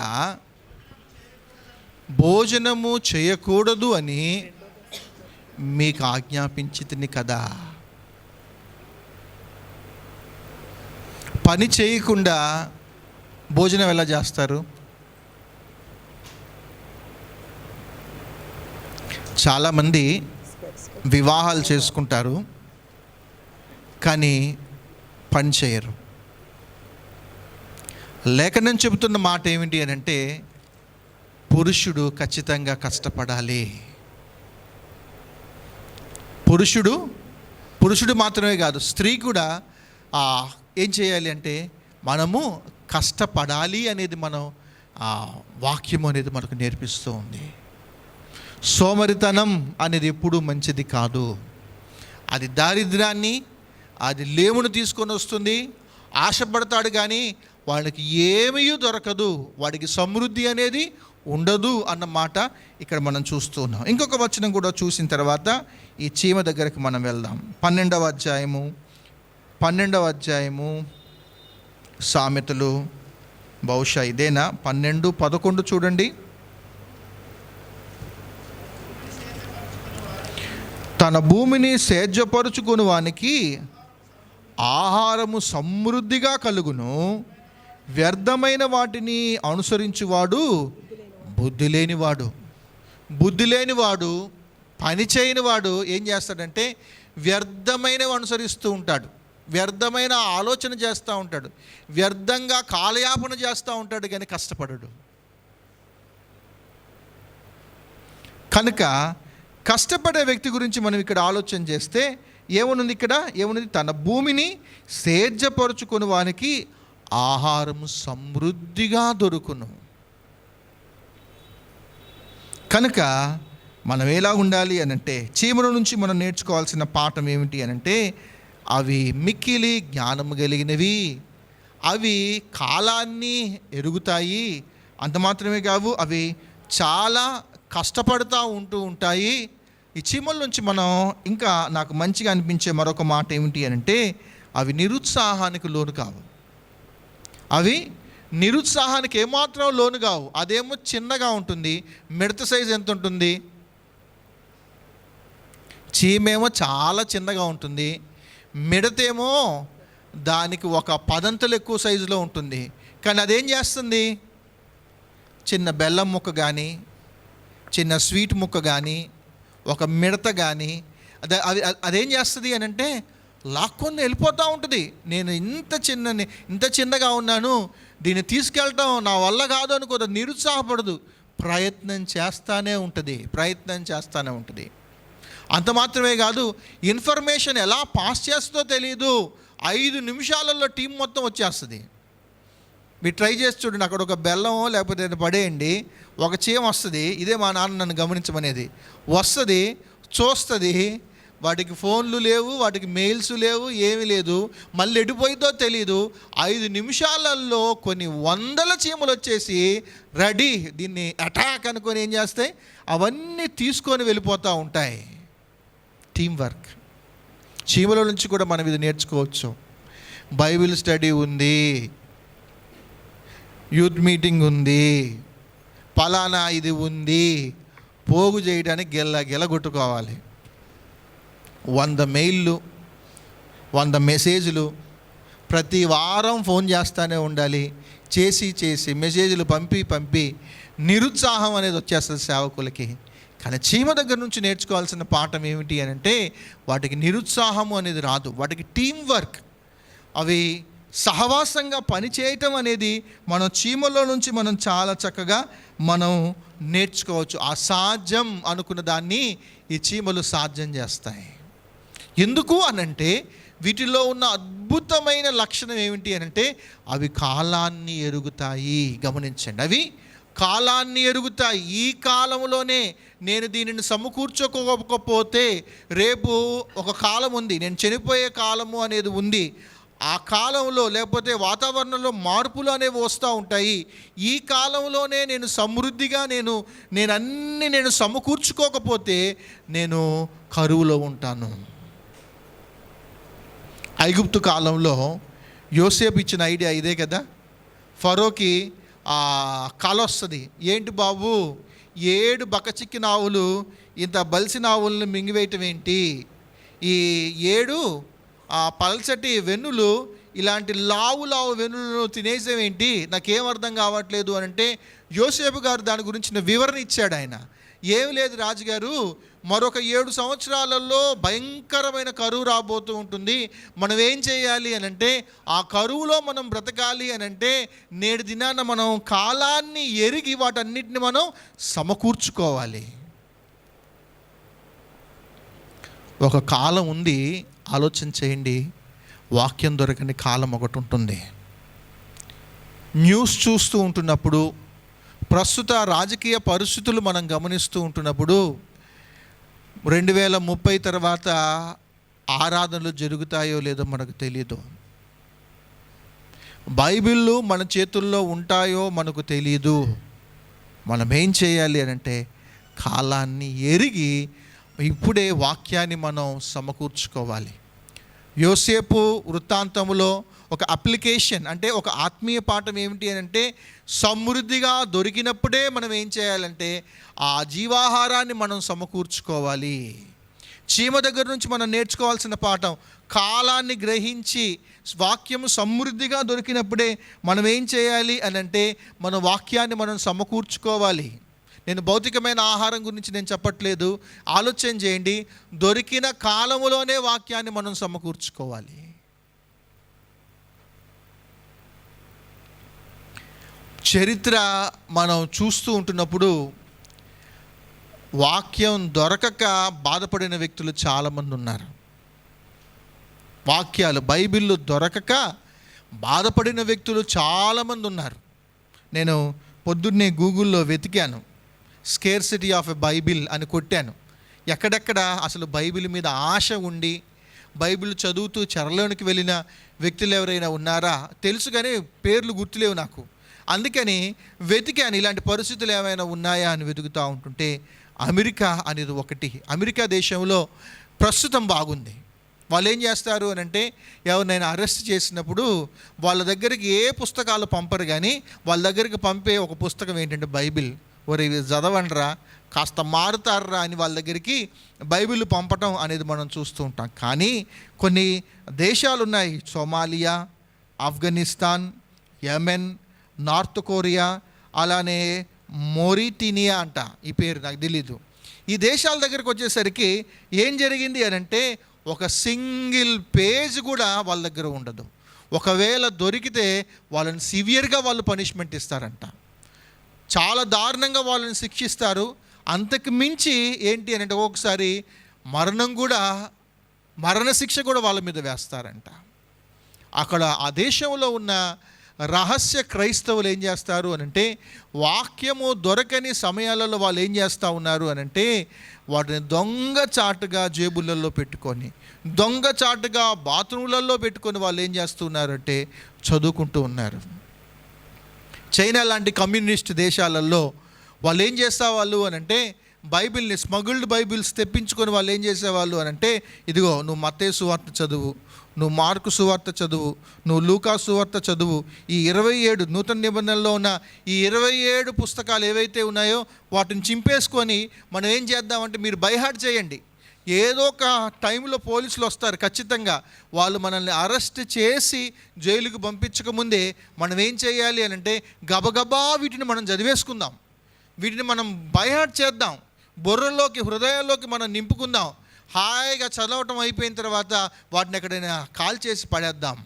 భోజనము చేయకూడదు అని మీకు ఆజ్ఞాపించితిని కదా. పని చేయకుండా భోజనం ఎలా చేస్తారు? చాలామంది వివాహాలు చేసుకుంటారు కానీ పని చేయరు. లేఖనం చెబుతున్న మాట ఏమిటి అని అంటే, పురుషుడు ఖచ్చితంగా కష్టపడాలి. పురుషుడు మాత్రమే కాదు, స్త్రీ కూడా ఏం చేయాలి అంటే మనము కష్టపడాలి అనేది మనం వాక్యం అనేది మనకు నేర్పిస్తూ ఉంది. సోమరితనం అనేది ఎప్పుడూ మంచిది కాదు. అది దారిద్ర్యాన్ని, అది లేమును తీసుకొని వస్తుంది. ఆశపడతాడు కానీ వాడికి ఏమీ దొరకదు, వాడికి సమృద్ధి అనేది ఉండదు అన్న మాట ఇక్కడ మనం చూస్తూ ఉన్నాం. ఇంకొక వచనం కూడా చూసిన తర్వాత ఈ చీమ దగ్గరికి మనం వెళ్దాం. 12వ అధ్యాయము సామెతలు, బహుశా ఇదేనా 12-11 చూడండి. తన భూమిని సేద్యపరుచుకుని వానికి ఆహారము సమృద్ధిగా కలుగును, వ్యర్థమైన వాటిని అనుసరించువాడు బుద్ధి లేనివాడు పని చేయనివాడు ఏం చేస్తాడంటే వ్యర్థమైనవి అనుసరిస్తూ ఉంటాడు, వ్యర్థమైన ఆలోచన చేస్తూ ఉంటాడు, వ్యర్థంగా కాలయాపన చేస్తూ ఉంటాడు కానీ కష్టపడడు. కనుక కష్టపడే వ్యక్తి గురించి మనం ఇక్కడ ఆలోచన చేస్తే ఏమనుంది? ఏమనుంది? తన భూమిని సేద్యపరుచుకుని వానికి ఆహారము సమృద్ధిగా దొరుకును. కనుక మనం ఎలా ఉండాలి అనంటే, చీమల నుంచి మనం నేర్చుకోవాల్సిన పాఠం ఏమిటి అనంటే, అవి మిక్కిలి జ్ఞానము కలిగినవి, అవి కాలాన్ని ఎరుగుతాయి. అంత మాత్రమే కావు, అవి చాలా కష్టపడుతూ ఉంటాయి. ఈ చీమల నుంచి మనం ఇంకా నాకు మంచిగా అనిపించే మరొక మాట ఏమిటి అనంటే, అవి నిరుత్సాహానికి లోను కావు. అవి నిరుత్సాహానికి ఏమాత్రం లోను కావు. అదేమో చిన్నగా ఉంటుంది. మిడత సైజు ఎంత ఉంటుంది? చీమేమో చాలా చిన్నగా ఉంటుంది, మిడతేమో దానికి ఒక 10 అంతలు ఎక్కువ సైజులో ఉంటుంది. కానీ అదేం చేస్తుంది? చిన్న బెల్లం ముక్క కానీ, చిన్న స్వీట్ ముక్క కానీ, ఒక మిడత కానీ అదేం చేస్తుంది అని అంటే లాక్కొని వెళ్ళిపోతూ ఉంటుంది. నేను ఇంత చిన్నగా ఉన్నాను, దీన్ని తీసుకెళ్ళటం నా వల్ల కాదు అనుకోదు, నిరుత్సాహపడదు, ప్రయత్నం చేస్తూనే ఉంటుంది. అంత మాత్రమే కాదు, ఇన్ఫర్మేషన్ ఎలా పాస్ చేస్తుందో తెలియదు, 5 నిమిషాలలో టీం మొత్తం వచ్చేస్తుంది. మీరు ట్రై చేసి చూడండి, అక్కడ ఒక బెల్లమో లేకపోతే పడేయండి, ఒక చీమ వస్తుంది. ఇదే మా నాన్న నన్ను గమనించమనేది. వస్తుంది, చూస్తుంది, వాటికి ఫోన్లు లేవు, వాటికి మెయిల్స్ లేవు, ఏమీ లేదు, మళ్ళీ ఎడిపోయిందో తెలియదు. 5 నిమిషాలలో కొన్ని 100 చీమలు వచ్చేసి రెడీ, దీన్ని అటాక్ అనుకొని ఏం చేస్తాయి, అవన్నీ తీసుకొని వెళ్ళిపోతూ ఉంటాయి. Team work. చీమల నుంచి కూడా మనం ఇది నేర్చుకోవచ్చు. బైబిల్ స్టడీ ఉంది, యూత్ మీటింగ్ ఉంది, పలానా ఇది ఉంది, పోగు చేయడానికి గెల కొట్టుకోవాలి. 100 మెయిల్లు, 100 మెసేజ్లు, ప్రతి వారం ఫోన్ చేస్తూనే ఉండాలి. చేసి మెసేజ్లు పంపి నిరుత్సాహం అనేది వచ్చేస్తుంది సేవకులకి. కానీ చీమ దగ్గర నుంచి నేర్చుకోవాల్సిన పాఠం ఏమిటి అని అంటే, వాటికి నిరుత్సాహము అనేది రాదు, వాటికి టీం వర్క్, అవి సహవాసంగా పనిచేయటం అనేది మనం చీమలో నుంచి మనం చాలా చక్కగా మనం నేర్చుకోవచ్చు. అసాధ్యం అనుకున్న దాన్ని ఈ చీమలు సాధ్యం చేస్తాయి. ఎందుకు అనంటే, వీటిలో ఉన్న అద్భుతమైన లక్షణం ఏమిటి అనంటే, అవి కాలాన్ని ఎరుగుతాయి. గమనించండి, అవి కాలాన్ని ఎరుగుతా, ఈ కాలంలోనే నేను దీనిని సమకూర్చుకోకపోతే రేపు ఒక కాలం ఉంది, నేను చనిపోయే కాలము అనేది ఉంది. ఆ కాలంలో లేకపోతే వాతావరణంలో మార్పులు అనేవి వస్తూ ఉంటాయి. ఈ కాలంలోనే నేను సమృద్ధిగా నేను సమకూర్చుకోకపోతే నేను కరువులో ఉంటాను. ఐగుప్తు కాలంలో యోసేపు ఇచ్చిన ఐడియా ఇదే కదా. ఫరోకి కల వస్తుంది, ఏంటి బాబు 7 బకచిక్కిన ఆవులు ఇంత బలిసిన ఆవులను మింగివేయటం ఏంటి, ఈ 7 పల్చటి వెన్నులు ఇలాంటి లావు వెన్నులను తినేసేవేంటి, నాకేం అర్థం కావట్లేదు అని అంటే యోసేపు గారు దాని గురించిన వివరణ ఇచ్చాడు. ఆయన ఏమి లేదు రాజుగారు, మరొక 7 సంవత్సరాలలో భయంకరమైన కరువు రాబోతూ ఉంటుంది. మనం ఏం చేయాలి అని అంటే ఆ కరువులో మనం బ్రతకాలి అని అంటే నేటి దినాన మనం కాలాన్ని ఎరిగి వాటన్నిటిని మనం సమకూర్చుకోవాలి. ఒక కాలం ఉంది, ఆలోచన చేయండి. వాక్యం దొరకని కాలం ఒకటి ఉంటుంది. న్యూస్ చూస్తూ ఉంటున్నప్పుడు, ప్రస్తుత రాజకీయ పరిస్థితులు మనం గమనిస్తూ ఉంటున్నప్పుడు 2030 తర్వాత ఆరాధనలు జరుగుతాయో లేదో మనకు తెలియదు. బైబిళ్ళు మన చేతుల్లో ఉంటాయో మనకు తెలియదు. మనం ఏం చేయాలి అని అంటే కాలాన్ని ఎరిగి ఇప్పుడే వాక్యాన్ని మనం సమకూర్చుకోవాలి. యోసేపు వృత్తాంతములో ఒక అప్లికేషన్, అంటే ఒక ఆత్మీయ పాఠం ఏమిటి అని అంటే సమృద్ధిగా దొరికినప్పుడే మనం ఏం చేయాలంటే ఆ జీవాహారాన్ని మనం సమకూర్చుకోవాలి. చీమ దగ్గర నుంచి మనం నేర్చుకోవాల్సిన పాఠం, కాలాన్ని గ్రహించి వాక్యము సమృద్ధిగా దొరికినప్పుడే మనం ఏం చేయాలి అని అంటే మన వాక్యాన్ని మనం సమకూర్చుకోవాలి. నేను భౌతికమైన ఆహారం గురించి నేను చెప్పట్లేదు. ఆలోచన చేయండి, దొరికిన కాలములోనే వాక్యాన్ని మనం సమకూర్చుకోవాలి. చరిత్ర మనం చూస్తూ ఉంటున్నప్పుడు వాక్యం దొరకక బాధపడిన వ్యక్తులు చాలామంది ఉన్నారు. వాక్యాలు బైబిళ్ళు దొరకక బాధపడిన వ్యక్తులు చాలామంది ఉన్నారు. నేను పొద్దున్నే గూగుల్లో వెతికాను, స్కేర్సిటీ ఆఫ్ ఎ బైబిల్ అని కొట్టాను. ఎక్కడెక్కడ అసలు బైబిల్ మీద ఆశ ఉండి బైబిల్ చదువుతూ చెరలోనికి వెళ్ళిన వ్యక్తులు ఎవరైనా ఉన్నారా తెలుసు, కానీ పేర్లు గుర్తులేవు నాకు. అందుకని వెతికాను, ఇలాంటి పరిస్థితులు ఏమైనా ఉన్నాయా అని వెతుకుతూ ఉంటుంటే అమెరికా అనేది ఒకటి. అమెరికా దేశంలో ప్రస్తుతం బాగుంది. వాళ్ళు ఏం చేస్తారు అని అంటే ఎవరినైనా అరెస్ట్ చేసినప్పుడు వాళ్ళ దగ్గరికి ఏ పుస్తకాలు పంపరు, కానీ వాళ్ళ దగ్గరికి పంపే ఒక పుస్తకం ఏంటంటే బైబిల్. ఒరే చదవండిరా, కాస్త మారుతారా అని వాళ్ళ దగ్గరికి బైబిల్ పంపటం అనేది మనం చూస్తూ ఉంటాం. కానీ కొన్ని దేశాలు ఉన్నాయి, Somalia, Afghanistan, Yemen, north Korea, అలానే మొరిటీనియా అంట, ఈ పేరు నాకు తెలీదు. ఈ దేశాల దగ్గరికి వచ్చేసరికి ఏం జరిగింది అని అంటే ఒక సింగిల్ పేజ్ కూడా వాళ్ళ దగ్గర ఉండదు. ఒకవేళ దొరికితే వాళ్ళని సివియర్గా వాళ్ళు పనిష్మెంట్ ఇస్తారంట, చాలా దారుణంగా వాళ్ళని శిక్షిస్తారు. అంతకు మించి ఏంటి అని అంటే ఒకసారి మరణశిక్ష కూడా వాళ్ళ మీద వేస్తారంట. అక్కడ ఆ దేశంలో ఉన్న రహస్య క్రైస్తవులు ఏం చేస్తారు అని అంటే వాక్యము దొరకని సమయాలలో వాళ్ళు ఏం చేస్తూ ఉన్నారు అని అంటే వాటిని దొంగచాటుగా జేబులలో పెట్టుకొని, దొంగచాటుగా బాత్రూంలలో పెట్టుకొని వాళ్ళు ఏం చేస్తున్నారంటే చదువుకుంటూ ఉన్నారు. చైనా లాంటి కమ్యూనిస్ట్ దేశాలలో వాళ్ళు ఏం చేసేవాళ్ళు అని అంటే బైబిల్ని, స్మగుల్డ్ బైబిల్స్ తెప్పించుకొని వాళ్ళు ఏం చేసేవాళ్ళు అని అంటే ఇదిగో నువ్వు మత్తయి సువార్త చదువు, నువ్వు మార్కు సువార్త చదువు, నువ్వు లూకా సువార్త చదువు, ఈ 27 నూతన నిబంధనలో ఉన్న ఈ 27 పుస్తకాలు ఏవైతే ఉన్నాయో వాటిని చింపేసుకొని మనం ఏం చేద్దామంటే మీరు బైహార్ట్ చేయండి. ఏదో ఒక టైంలో పోలీసులు వస్తారు ఖచ్చితంగా, వాళ్ళు మనల్ని అరెస్ట్ చేసి జైలుకు పంపించకముందే మనం ఏం చేయాలి అని అంటే గబగబా వీటిని మనం చదివేసుకుందాం, వీటిని మనం బైహార్ట్ చేద్దాం, బుర్రలోకి హృదయాల్లోకి మనం నింపుకుందాం. హాయిగా చదవటం అయిపోయిన తర్వాత వాటిని ఎక్కడైనా కాల్ చేసి పడేద్దాం.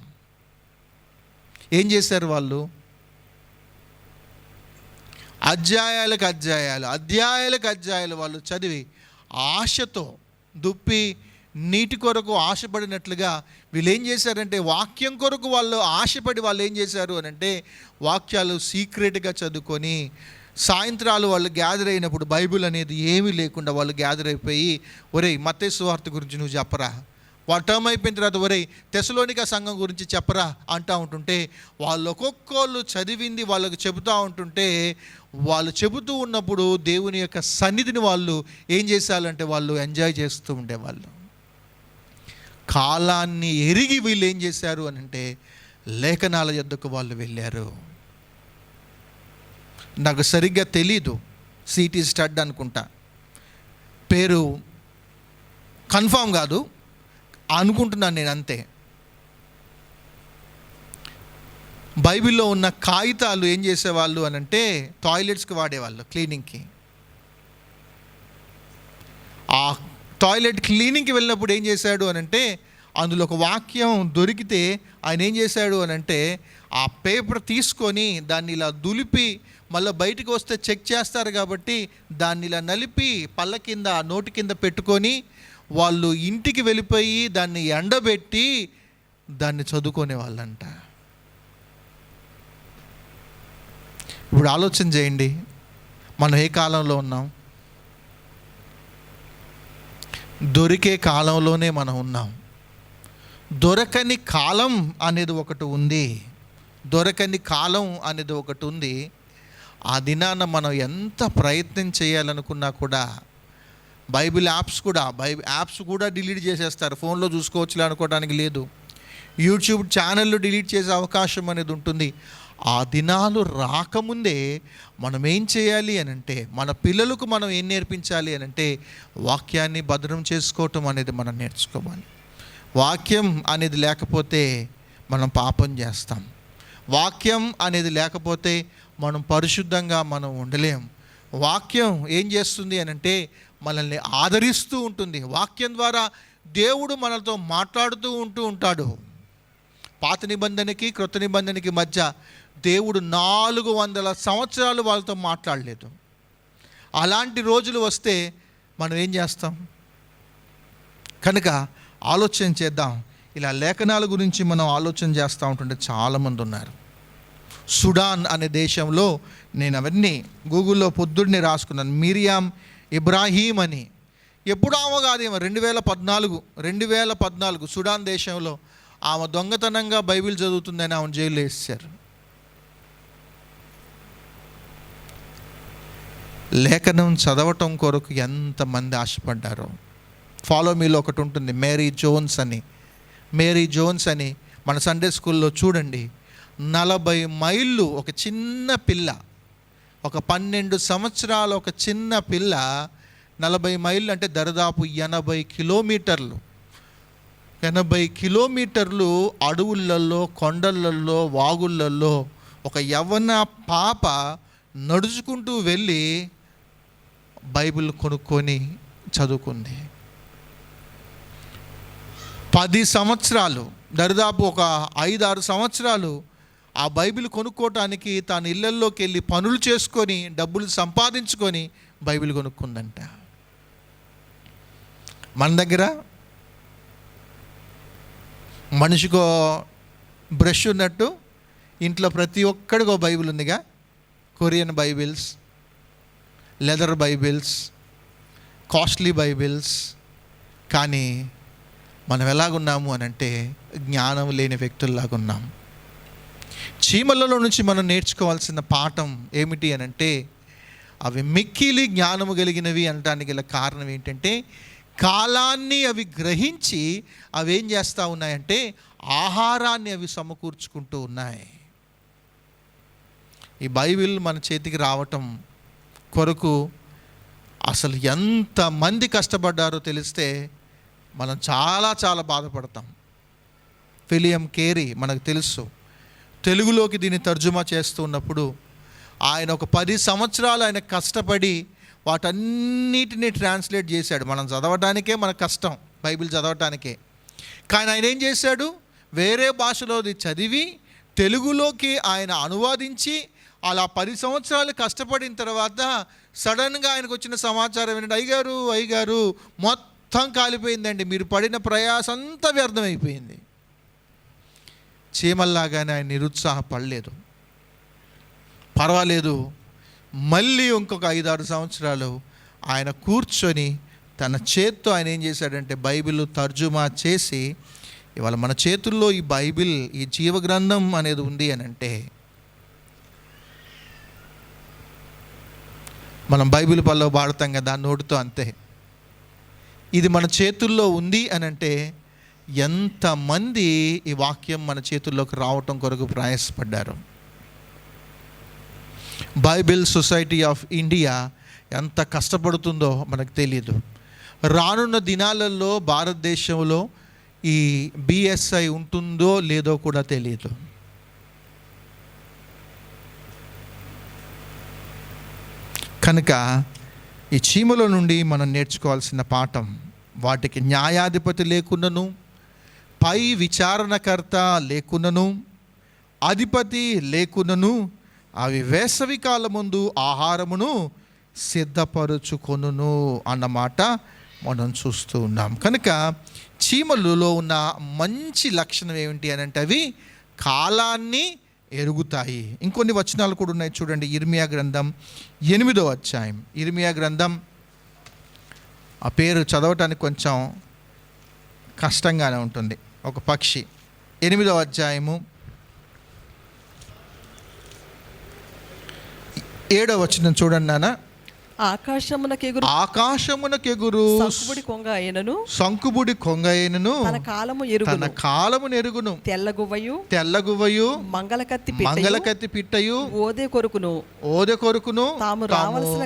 ఏం చేశారు వాళ్ళు? అధ్యాయాలకు అధ్యాయాలు వాళ్ళు చదివి ఆశతో దుప్పి నీటి కొరకు ఆశపడినట్లుగా వీళ్ళు ఏం చేశారంటే వాక్యం కొరకు వాళ్ళు ఆశపడి వాళ్ళు ఏం చేశారు అని అంటే వాక్యాలు సీక్రెట్గా చదువుకొని సాయంత్రాలు వాళ్ళు గ్యాదర్ అయినప్పుడు బైబిల్ అనేది ఏమీ లేకుండా వాళ్ళు గ్యాదర్ అయిపోయి, ఒరేయ్ మత్తయి సువార్త గురించి నువ్వు చెప్పరా, వాళ్ళ టర్మ్ అయిపోయిన తర్వాత ఒరేయ్ తెస్సలోనిక సంఘం గురించి చెప్పరా అంటూ ఉంటుంటే, వాళ్ళు ఒక్కొక్కళ్ళు చదివింది వాళ్ళకు చెబుతూ ఉంటుంటే, వాళ్ళు చెబుతూ ఉన్నప్పుడు దేవుని యొక్క సన్నిధిని వాళ్ళు ఏం చేశారంటే వాళ్ళు ఎంజాయ్ చేస్తూ ఉండేవాళ్ళు. కాలాన్ని ఎరిగి వీళ్ళు ఏం చేశారు అని అంటే లేఖనాల యొద్దకు వాళ్ళు వెళ్ళారు. నాకు సరిగ్గా తెలీదు, సిటీ స్టడ్ అనుకుంటా, పేరు కన్ఫామ్ కాదు, అనుకుంటున్నాను నేను అంతే. బైబిల్లో ఉన్న కాగితాలు ఏం చేసేవాళ్ళు అని అంటే టాయిలెట్స్కి వాడేవాళ్ళు, క్లీనింగ్కి. ఆ టాయిలెట్ క్లీనింగ్కి వెళ్ళినప్పుడు ఏం చేశాడు అని అంటే అందులో ఒక వాక్యం దొరికితే ఆయన ఏం చేశాడు అని అంటే ఆ పేపర్ తీసుకొని దాన్ని ఇలా దులిపి మళ్ళీ బయటకు వస్తే చెక్ చేస్తారు కాబట్టి దాన్ని ఇలా నలిపి పళ్ళ కింద నోటి కింద పెట్టుకొని వాళ్ళు ఇంటికి వెళ్ళిపోయి దాన్ని ఎండబెట్టి దాన్ని చదువుకునే వాళ్ళంట. ఇప్పుడు ఆలోచన చేయండి, మనం ఏ కాలంలో ఉన్నాం? దొరికే కాలంలోనే మనం ఉన్నాం. దొరకని కాలం అనేది ఒకటి ఉంది. దొరకని కాలం అనేది ఒకటి ఉంది. ఆ దినాన మనం ఎంత ప్రయత్నం చేయాలనుకున్నా కూడా బైబిల్ యాప్స్ కూడా డిలీట్ చేసేస్తారు. ఫోన్లో చూసుకోవచ్చులే అనుకోవడానికి లేదు. యూట్యూబ్ ఛానళ్ళు డిలీట్ చేసే అవకాశం అనేది ఉంటుంది. ఆ దినాలు రాకముందే మనం ఏం చేయాలి అని అంటే, మన పిల్లలకు మనం ఏం నేర్పించాలి అని అంటే వాక్యాన్ని భద్రం చేసుకోవటం అనేది మనం నేర్చుకోవాలి. వాక్యం అనేది లేకపోతే మనం పాపం చేస్తాం. వాక్యం అనేది లేకపోతే మనం పరిశుద్ధంగా మనం ఉండలేం. వాక్యం ఏం చేస్తుంది అని అంటే మనల్ని ఆదరిస్తూ ఉంటుంది. వాక్యం ద్వారా దేవుడు మనతో మాట్లాడుతూ ఉంటాడు. పాత నిబంధనకి క్రొత్త నిబంధనకి మధ్య దేవుడు 400 సంవత్సరాలు వాళ్ళతో మాట్లాడలేదు. అలాంటి రోజులు వస్తే మనం ఏం చేస్తాం? కనుక ఆలోచన చేద్దాం. ఇలా లేఖనాల గురించి మనం ఆలోచన చేస్తూ ఉంటుంటే చాలామంది ఉన్నారు. సుడాన్ అనే దేశంలో, నేను అవన్నీ గూగుల్లో పొద్దున్నే రాసుకున్నాను, మిరియాం ఇబ్రాహీం అని. ఎప్పుడు ఆమె కాదేమో 2014 సుడాన్ దేశంలో ఆమె దొంగతనంగా బైబిల్ చదువుతుందని ఆమెను జైల్లో వేసారు. లేఖనం చదవటం కొరకు ఎంతమంది ఆశపడ్డారో. ఫాలో మీలో ఒకటి ఉంటుంది, మేరీ జోన్స్ అని మన సండే స్కూల్లో చూడండి. 40 మైళ్ళు ఒక చిన్న పిల్ల, ఒక 12 సంవత్సరాల ఒక చిన్న పిల్ల 40 మైళ్ళు అంటే దరిదాపు 80 కిలోమీటర్లు. 80 కిలోమీటర్లు అడవులలో, కొండలలో, వాగులలో ఒక యవ్వన పాప నడుచుకుంటూ వెళ్ళి బైబిల్ కొనుక్కొని చదువుకుంది. 10 సంవత్సరాలు, దరిదాపు ఒక 5-6 సంవత్సరాలు ఆ బైబిల్ కొనుక్కోవటానికి తాను ఇళ్ళల్లోకి వెళ్ళి పనులు చేసుకొని డబ్బులు సంపాదించుకొని బైబిల్ కొనుక్కుందంట. మన దగ్గర మనిషికో బ్రష్ ఉన్నట్టు ఇంట్లో ప్రతి ఒక్కడికో బైబిల్ ఉందిగా. Korean Bibles, leather Bibles, costly Bibles. కానీ మనం ఎలాగున్నాము అని అంటే జ్ఞానం లేని వ్యక్తుల్లాగా ఉన్నాం. చీమలలో నుంచి మనం నేర్చుకోవాల్సిన పాఠం ఏమిటి అని అంటే అవి మిక్కిలి జ్ఞానము కలిగినవి అనడానికి గల కారణం ఏంటంటే కాలాన్ని అవి గ్రహించి అవి ఏం చేస్తూ ఉన్నాయంటే ఆహారాన్ని అవి సమకూర్చుకుంటూ ఉన్నాయి. ఈ బైబిల్ మన చేతికి రావటం కొరకు అసలు ఎంతమంది కష్టపడ్డారో తెలిస్తే మనం చాలా బాధపడతాం. విలియం కేరీ మనకు తెలుసు, తెలుగులోకి దీన్ని తర్జుమా చేస్తున్నప్పుడు ఆయన ఒక 10 సంవత్సరాలు ఆయన కష్టపడి వాటన్నిటినీ ట్రాన్స్లేట్ చేశాడు. మనం చదవడానికే మన కష్టం, బైబిల్ చదవటానికే. కానీ ఆయన ఏం చేశాడు? వేరే భాషలోది చదివి తెలుగులోకి ఆయన అనువాదించి అలా 10 సంవత్సరాలు కష్టపడిన తర్వాత సడన్గా ఆయనకు వచ్చిన సమాచారం ఏంటంటే, అయ్యగారు మొత్తం కాలిపోయిందండి, మీరు పడిన ప్రయాసం అంతా వ్యర్థమైపోయింది. చీమల్లాగానే ఆయన నిరుత్సాహపడలేదు. పర్వాలేదు, మళ్ళీ ఇంకొక 5-6 సంవత్సరాలు ఆయన కూర్చొని తన చేత్తో ఆయన ఏం చేశాడంటే బైబిల్ తర్జుమా చేసి ఇవాళ మన చేతుల్లో ఈ బైబిల్, ఈ జీవగ్రంథం అనేది ఉంది అని అంటే, మనం బైబిల్ పల్లో వాడతాం కదా నోటితో, అంతే. ఇది మన చేతుల్లో ఉంది అని అంటే ఎంతమంది ఈ వాక్యం మన చేతుల్లోకి రావటం కొరకు ప్రయాసపడ్డారు. బైబిల్ సొసైటీ ఆఫ్ ఇండియా ఎంత కష్టపడుతుందో మనకు తెలియదు. రానున్న దినాలలో భారతదేశంలో ఈ బిఎస్ఐ ఉంటుందో లేదో కూడా తెలియదు. కనుక ఈ చీమల నుండి మనం నేర్చుకోవాల్సిన పాఠం, వాటికి న్యాయాధిపతి లేకున్నను, పై విచారణకర్త లేకున్నను, అధిపతి లేకున్నను, అవి వేసవి కాలమందు ఆహారమును సిద్ధపరుచుకొనును అన్నమాట మనం చూస్తూ ఉన్నాం. కనుక చీమలలో ఉన్న మంచి లక్షణం ఏమిటి అని అంటే అవి కాలాన్ని ఎరుగుతాయి. ఇంకొన్ని వచనాలు కూడా ఉన్నాయి చూడండి. ఇర్మియా గ్రంథం 8వ అధ్యాయం. ఇర్మియా గ్రంథం, ఆ పేరు చదవటానికి కొంచెం కష్టంగానే ఉంటుంది. ఒక పక్షి. 8వ అధ్యాయము 7వ వచనం చూడండి నాన్న. ఆకాశమునకెగురు సంకుబుడి కొంగ అయినను తన కాలము ఎరుగును. తెల్లగువ్వయు మంగళకత్తి పిట్టయు ఓదే కొరుకును తాము రావలసిన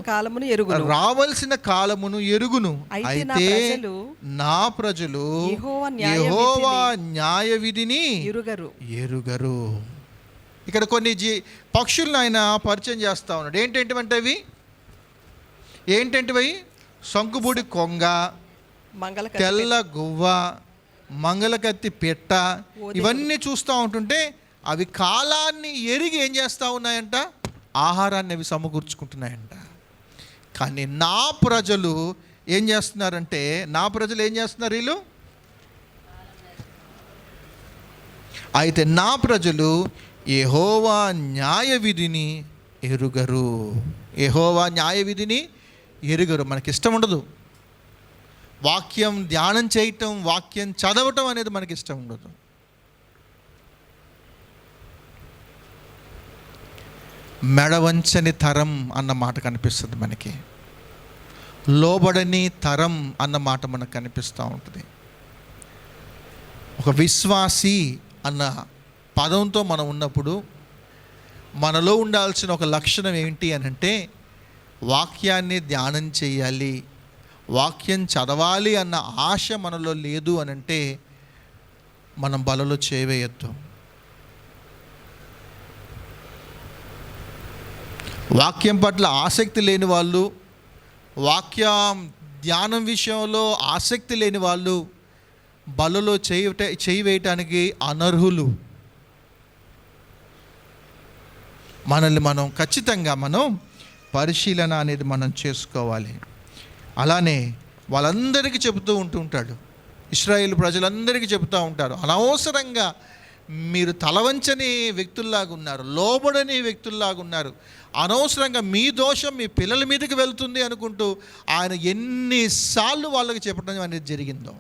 కాలమును ఎరుగును. అయితే నా ప్రజలు యెహోవా న్యాయ విధిని ఎరుగరు. ఇక్కడ కొన్ని పక్షులను ఆయన పరిచయం చేస్తా ఉన్నాడు. ఏంటంటివి? సంకుబుడి కొంగ, తెల్ల గువ్వ, మంగళకత్తి పిట్ట, ఇవన్నీ చూస్తూ ఉంటుంటే అవి కాలాన్ని ఎరిగి ఏం చేస్తూ ఉన్నాయంట? ఆహారాన్ని అవి సమకూర్చుకుంటున్నాయంట. కానీ నా ప్రజలు ఏం చేస్తున్నారంటే, వీళ్ళు అయితే నా ప్రజలు యెహోవా న్యాయ విధిని ఎరుగరు. మనకి ఇష్టం ఉండదు వాక్యం ధ్యానం చేయటం, వాక్యం చదవటం అనేది మనకి ఇష్టం ఉండదు. మెడవంచని తరం అన్న మాట కనిపిస్తుంది మనకి. లోబడని తరం అన్న మాట మనకు కనిపిస్తూ ఉంటుంది. ఒక విశ్వాసి అన్న పదంతో మనం ఉన్నప్పుడు మనలో ఉండాల్సిన ఒక లక్షణం ఏంటి అని అంటే, వాక్యాన్ని ధ్యానం చేయాలి, వాక్యం చదవాలి అన్న ఆశ మనలో లేదు అని అంటే మనం బలలో చేయవేయద్దు. వాక్యం పట్ల ఆసక్తి లేని వాళ్ళు, వాక్యం ధ్యానం విషయంలో ఆసక్తి లేని వాళ్ళు బలలో చేయి వేయటానికి అనర్హులు. మనల్ని మనం ఖచ్చితంగా పరిశీలన అనేది మనం చేసుకోవాలి. అలానే వాళ్ళందరికీ చెబుతూ ఉంటుంటాడు, ఇశ్రాయేలు ప్రజలందరికీ చెబుతూ ఉంటారు, అనవసరంగా మీరు తలవంచని వ్యక్తుల్లాగా ఉన్నారు, లోబడని వ్యక్తుల్లాగా ఉన్నారు, అనవసరంగా మీ దోషం మీ పిల్లల మీదకి వెళ్తుంది అనుకుంటూ ఆయన ఎన్నిసార్లు వాళ్ళకి చెప్పడం అనేది జరిగిందో.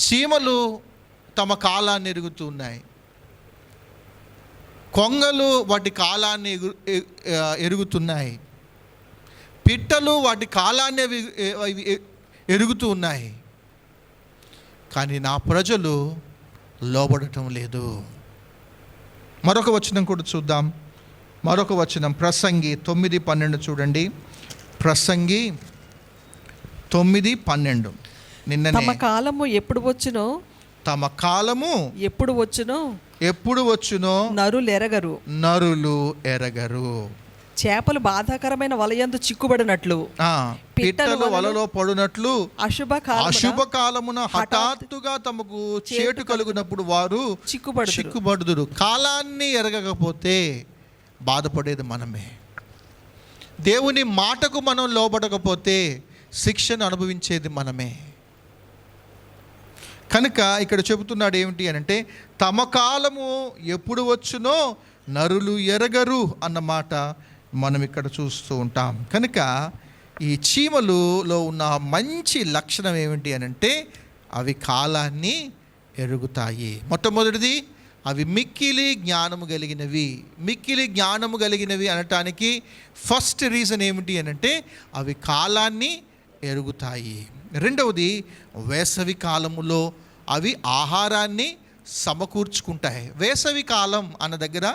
చీమలు తమ కాలాన్ని ఎరుగుతూ ఉన్నాయి, కొంగలు వాటి కాలాన్ని ఎరుగుతున్నాయి, పిట్టలు వాటి కాలాన్ని ఎరుగుతూ ఉన్నాయి. కానీ నా ప్రజలు లోబడటం లేదు. మరొక వచనం కూడా చూద్దాం. మరొక వచనం ప్రసంగి 9:12 చూడండి. ప్రసంగి 9:12. నిన్న తమ కాలము ఎప్పుడు వచ్చునో నరులు ఎరగరు. చేపలు బాధాకరమైన వలయందు చిక్కుబడినట్లు, పిట్టలు వలలో పడినట్లు అశుభ కాలమున హఠాత్తుగా తమకు చేటు కలుగునప్పుడు వారు చిక్కుబడుదురు. కాలాన్ని ఎరగకపోతే బాధపడేది మనమే. దేవుని మాటకు మనం లోబడకపోతే శిక్షను అనుభవించేది మనమే. కనుక ఇక్కడ చెబుతున్నాడు ఏమిటి అనంటే, తమ కాలము ఎప్పుడు వచ్చునో నరులు ఎరగరు అన్నమాట మనం ఇక్కడ చూస్తూ ఉంటాం. కనుక ఈ చీమలులో ఉన్న మంచి లక్షణం ఏమిటి అని అంటే అవి కాలాన్ని ఎరుగుతాయి. మొట్టమొదటిది అవి మిక్కిలి జ్ఞానము కలిగినవి. మిక్కిలి జ్ఞానము కలిగినవి అనటానికి ఫస్ట్ రీజన్ ఏమిటి అని అంటే అవి కాలాన్ని ఎరుగుతాయి. రెండవది వేసవి కాలములో అవి ఆహారాన్ని సమకూర్చుకుంటాయి. వేసవి కాలం అన్న దగ్గర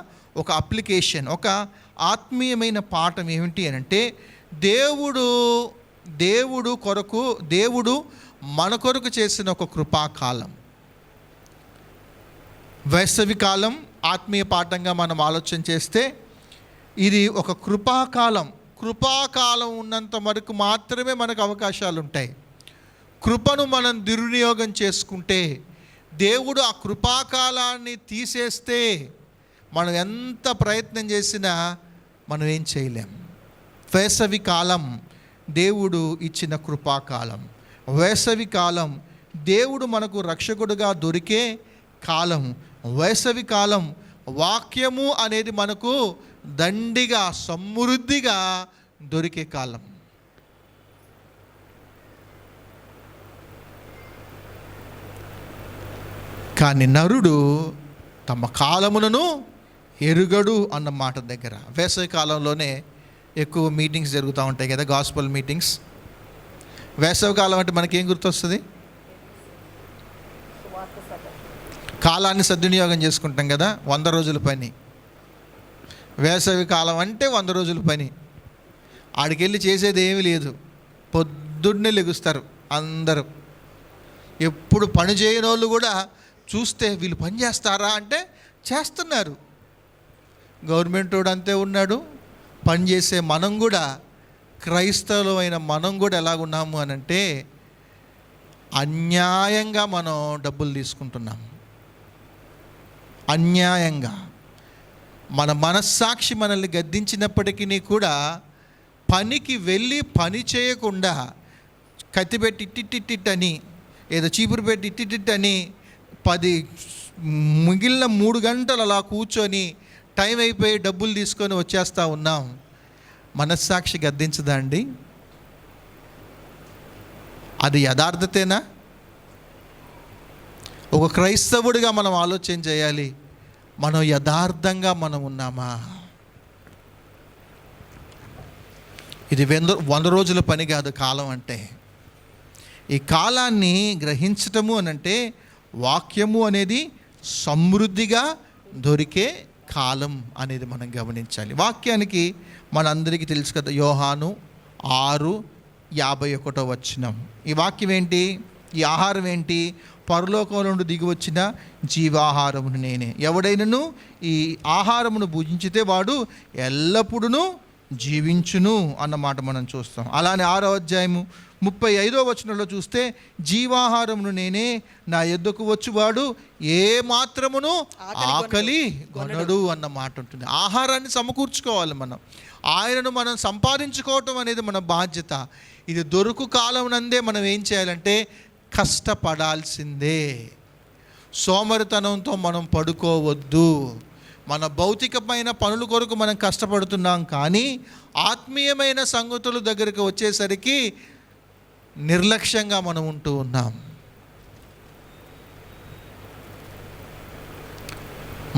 ఒక అప్లికేషన్, ఒక ఆత్మీయమైన పాఠం ఏమిటి అని అంటే దేవుడు మన కొరకు చేసిన ఒక కృపాకాలం. వేసవి కాలం ఆత్మీయ పాఠంగా మనం ఆలోచన చేస్తే ఇది ఒక కృపాకాలం ఉన్నంత వరకు మాత్రమే మనకు అవకాశాలు ఉంటాయి. కృపను మనం దుర్వినియోగం చేసుకుంటే, దేవుడు ఆ కృపాకాలాన్ని తీసేస్తే మనం ఎంత ప్రయత్నం చేసినా మనం ఏం చేయలేం. వేసవి కాలం దేవుడు ఇచ్చిన కృపాకాలం. వేసవి కాలం దేవుడు మనకు రక్షకుడుగా దొరికే కాలం. వేసవి కాలం వాక్యము అనేది మనకు దండిగా సమృద్ధిగా దొరికే కాలం. కానీ నరుడు తమ కాలములను ఎరుగడు అన్న మాట దగ్గర వేసవి కాలంలోనే ఎక్కువ మీటింగ్స్ జరుగుతూ ఉంటాయి కదా, గాస్పల్ మీటింగ్స్. వేసవి కాలం అంటే మనకేం గుర్తొస్తుంది? కాలాన్ని సద్వినియోగం చేసుకుంటాం కదా, 100 రోజుల పని. వేసవి కాలం అంటే 100 రోజుల పని. ఆడికెళ్ళి చేసేది ఏమీ లేదు. పొద్దున్నే లెగుస్తారు అందరూ. ఎప్పుడు పని చేయని వాళ్ళు కూడా చూస్తే వీళ్ళు పని చేస్తారా అంటే చేస్తున్నారు. గవర్నమెంట్ వాడు అంతే ఉన్నాడు. పని చేసే మనం కూడా, క్రైస్తవులమైన మనం కూడా ఎలాగున్నాము అని అంటే అన్యాయంగా మనం డబ్బులు తీసుకుంటున్నాము. అన్యాయంగా మన మనస్సాక్షి మనల్ని గద్దించినప్పటికీ కూడా పనికి వెళ్ళి పని చేయకుండా కత్తిపెట్టి ఇట్టిట్టిట్టని, ఏదో చీపురు పెట్టి ఇట్టిట్టిట్టని 10 మిగిలిన 3 గంటలు అలా కూర్చొని టైం అయిపోయి డబ్బులు తీసుకొని వచ్చేస్తూ ఉన్నాం. మనస్సాక్షి గద్దించదా అండి? అది యథార్థతేనా? ఒక క్రైస్తవుడిగా మనం ఆలోచన చేయాలి. మనం యథార్థంగా మనం ఉన్నామా? ఇది 100 రోజుల పని కాదు కాలం అంటే. ఈ కాలాన్ని గ్రహించటము అనంటే వాక్యము అనేది సమృద్ధిగా దొరికే కాలం అనేది మనం గమనించాలి. వాక్యానికి మనందరికీ తెలుసు కదా, యోహాను 6:51 ఈ వాక్యం ఏంటి? ఈ ఆహారం ఏంటి? పరలోకం నుండి దిగి వచ్చిన జీవాహారమును నేనే. ఎవడైనను ఈ ఆహారమును భుజించితే వాడు ఎల్లప్పుడూ జీవించును అన్నమాట మనం చూస్తాం. అలానే 6వ అధ్యాయము 35వ వచనంలో చూస్తే జీవాహారమును నేనే, నా యొద్దకు వచ్చువాడు ఏ మాత్రమును ఆకలి కొనడు అన్న మాట ఉంటుంది. ఆహారాన్ని సమకూర్చుకోవాలి మనం. ఆయనను మనం సంపాదించుకోవటం అనేది మన బాధ్యత. ఇది దొరుకు కాలం నందే మనం ఏం చేయాలంటే కష్టపడాల్సిందే. సోమరితనంతో మనం పడుకోవద్దు. మన భౌతికమైన పనుల కొరకు మనం కష్టపడుతున్నాం, కానీ ఆత్మీయమైన సంగతుల దగ్గరికి వచ్చేసరికి నిర్లక్ష్యంగా మనం ఉంటూ ఉన్నాం.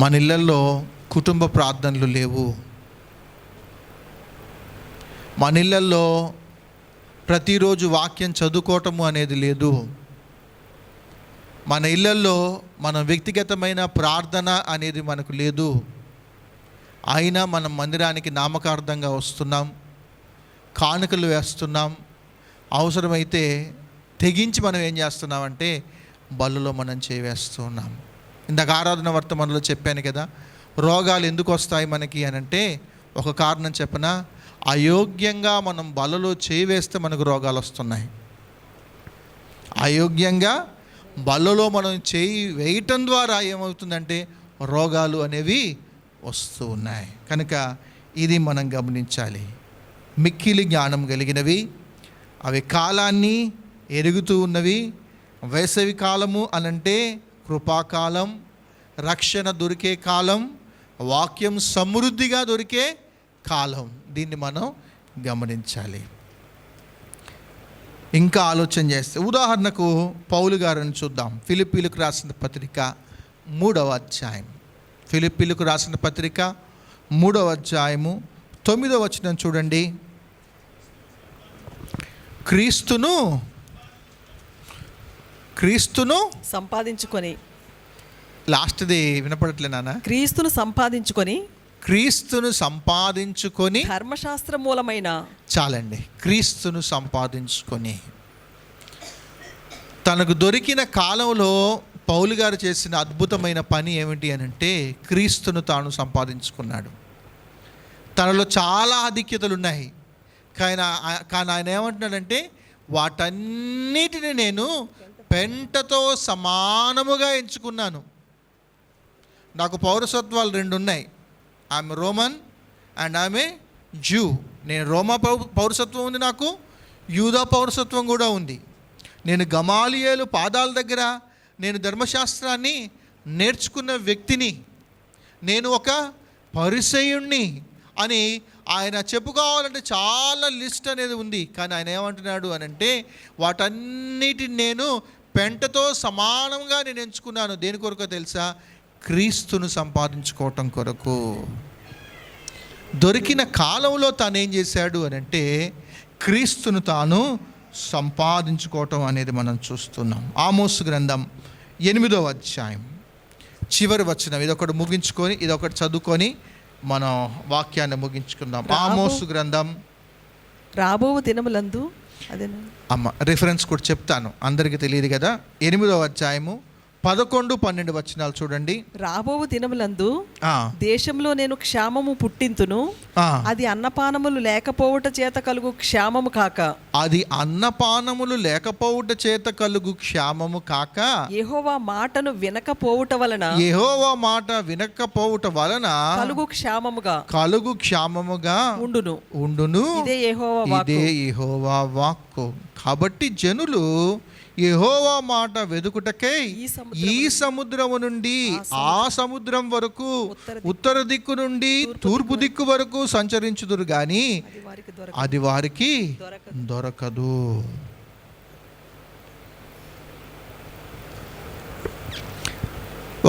మన ఇళ్ళల్లో కుటుంబ ప్రార్థనలు లేవు. మన ఇళ్ళల్లో ప్రతిరోజు వాక్యం చదువుకోవటము అనేది లేదు. మన ఇళ్ళల్లో మన వ్యక్తిగతమైన ప్రార్థన అనేది మనకు లేదు. అయినా మనం మందిరానికి నామకార్థంగా వస్తున్నాం, కానుకలు వేస్తున్నాం. అవసరమైతే తెగించి మనం ఏం చేస్తున్నామంటే బల్లలో మనం చేవేస్తూ ఉన్నాం. ఇందాక ఆరాధన వర్తమానంలో చెప్పాను కదా, రోగాలు ఎందుకు వస్తాయి మనకి అని అంటే ఒక కారణం చెప్పనా, అయోగ్యంగా మనం బలలో చేవేస్తే మనకు రోగాలు వస్తున్నాయి. అయోగ్యంగా బలలో మనం చేయి వేయటం ద్వారా ఏమవుతుందంటే రోగాలు అనేవి వస్తూ ఉన్నాయి. కనుక ఇది మనం గమనించాలి. మిక్కిలి జ్ఞానం కలిగినవి, అవి కాలాన్ని ఎరుగుతూ ఉన్నవి. వేసవి కాలము అనంటే కృపాకాలం, రక్షణ దొరికే కాలం, వాక్యం సమృద్ధిగా దొరికే కాలం. దీన్ని మనం గమనించాలి. ఇంకా ఆలోచన చేస్తే ఉదాహరణకు పౌలు గారిని చూద్దాం. ఫిలిప్పీలకు రాసిన పత్రిక 3వ అధ్యాయం. ఫిలిప్పీలకు రాసిన పత్రిక 3వ అధ్యాయము 9వ వచనం చూడండి. క్రీస్తును సంపాదించుకొని, లాస్ట్ది వినపడట్లే నాన్న. క్రీస్తును సంపాదించుకొని ధర్మశాస్త్ర మూలమైన, చాలండి, క్రీస్తును సంపాదించుకొని. తనకు దొరికిన కాలంలో పౌలు గారు చేసిన అద్భుతమైన పని ఏమిటి అని అంటే క్రీస్తును తాను సంపాదించుకున్నాడు. తనలో చాలా ఆధిక్యతలు ఉన్నాయి, కానీ ఆయన ఏమంటున్నాడంటే వాటన్నిటిని నేను పెంటతో సమానముగా ఎంచుకున్నాను. నాకు పౌరసత్వాలు 2 ఉన్నాయి. ఆమె రోమన్ అండ్ ఆమె జూ. నేను రోమా పౌరసత్వం ఉంది, నాకు యూదా పౌరసత్వం కూడా ఉంది. నేను గమాలియేలు పాదాల దగ్గర నేను ధర్మశాస్త్రాన్ని నేర్చుకున్న వ్యక్తిని, నేను ఒక పరిసయ్యుణ్ణి అని ఆయన చెప్పుకోవాలంటే చాలా లిస్ట్ అనేది ఉంది. కానీ ఆయన ఏమంటున్నాడు అని అంటే వాటన్నిటిని నేను పెంటతో సమానంగా నేను ఎంచుకున్నాను. దేని కొరకు తెలుసా? క్రీస్తును సంపాదించుకోవటం కొరకు. దొరికిన కాలంలో తాను ఏం చేశాడు అని అంటే క్రీస్తును తాను సంపాదించుకోవటం అనేది మనం చూస్తున్నాం. ఆమోసు గ్రంథం 8వ అధ్యాయం చివరి వచనం. ఇదొకటి ముగించుకొని ఇదొకటి చదువుకొని మనం వాక్యాన్ని ముగించుకుందాం. ఆమోసు గ్రంథం రాబోవు దినములందు, అదేనా రిఫరెన్స్ కూడా చెప్తాను, అందరికీ తెలియదు కదా. 8వ అధ్యాయము 11-12 వచనాలు చూడండి. రాబోవు దినములందు దేశంలో నేను క్షామము పుట్టింతును, అది అన్నపానములు లేకపోవుట చేత కలుగు క్షామము కాక, అది అన్నపానములు లేకపోవుట చేత కలుగు క్షామము కాక, యెహోవా మాటను వినకపోవుట వలన, యెహోవా మాట వినకపోవుట వలన కలుగు క్షామముగా ఉండును. ఇదే యెహోవా వాక్కు. కాబట్టి జనులు యెహోవా మాట వెదుకుటకై ఈ సముద్రము నుండి ఆ సముద్రం వరకు, ఉత్తర దిక్కు నుండి తూర్పు దిక్కు వరకు సంచరించుదురు గాని అది వారికి దొరకదు.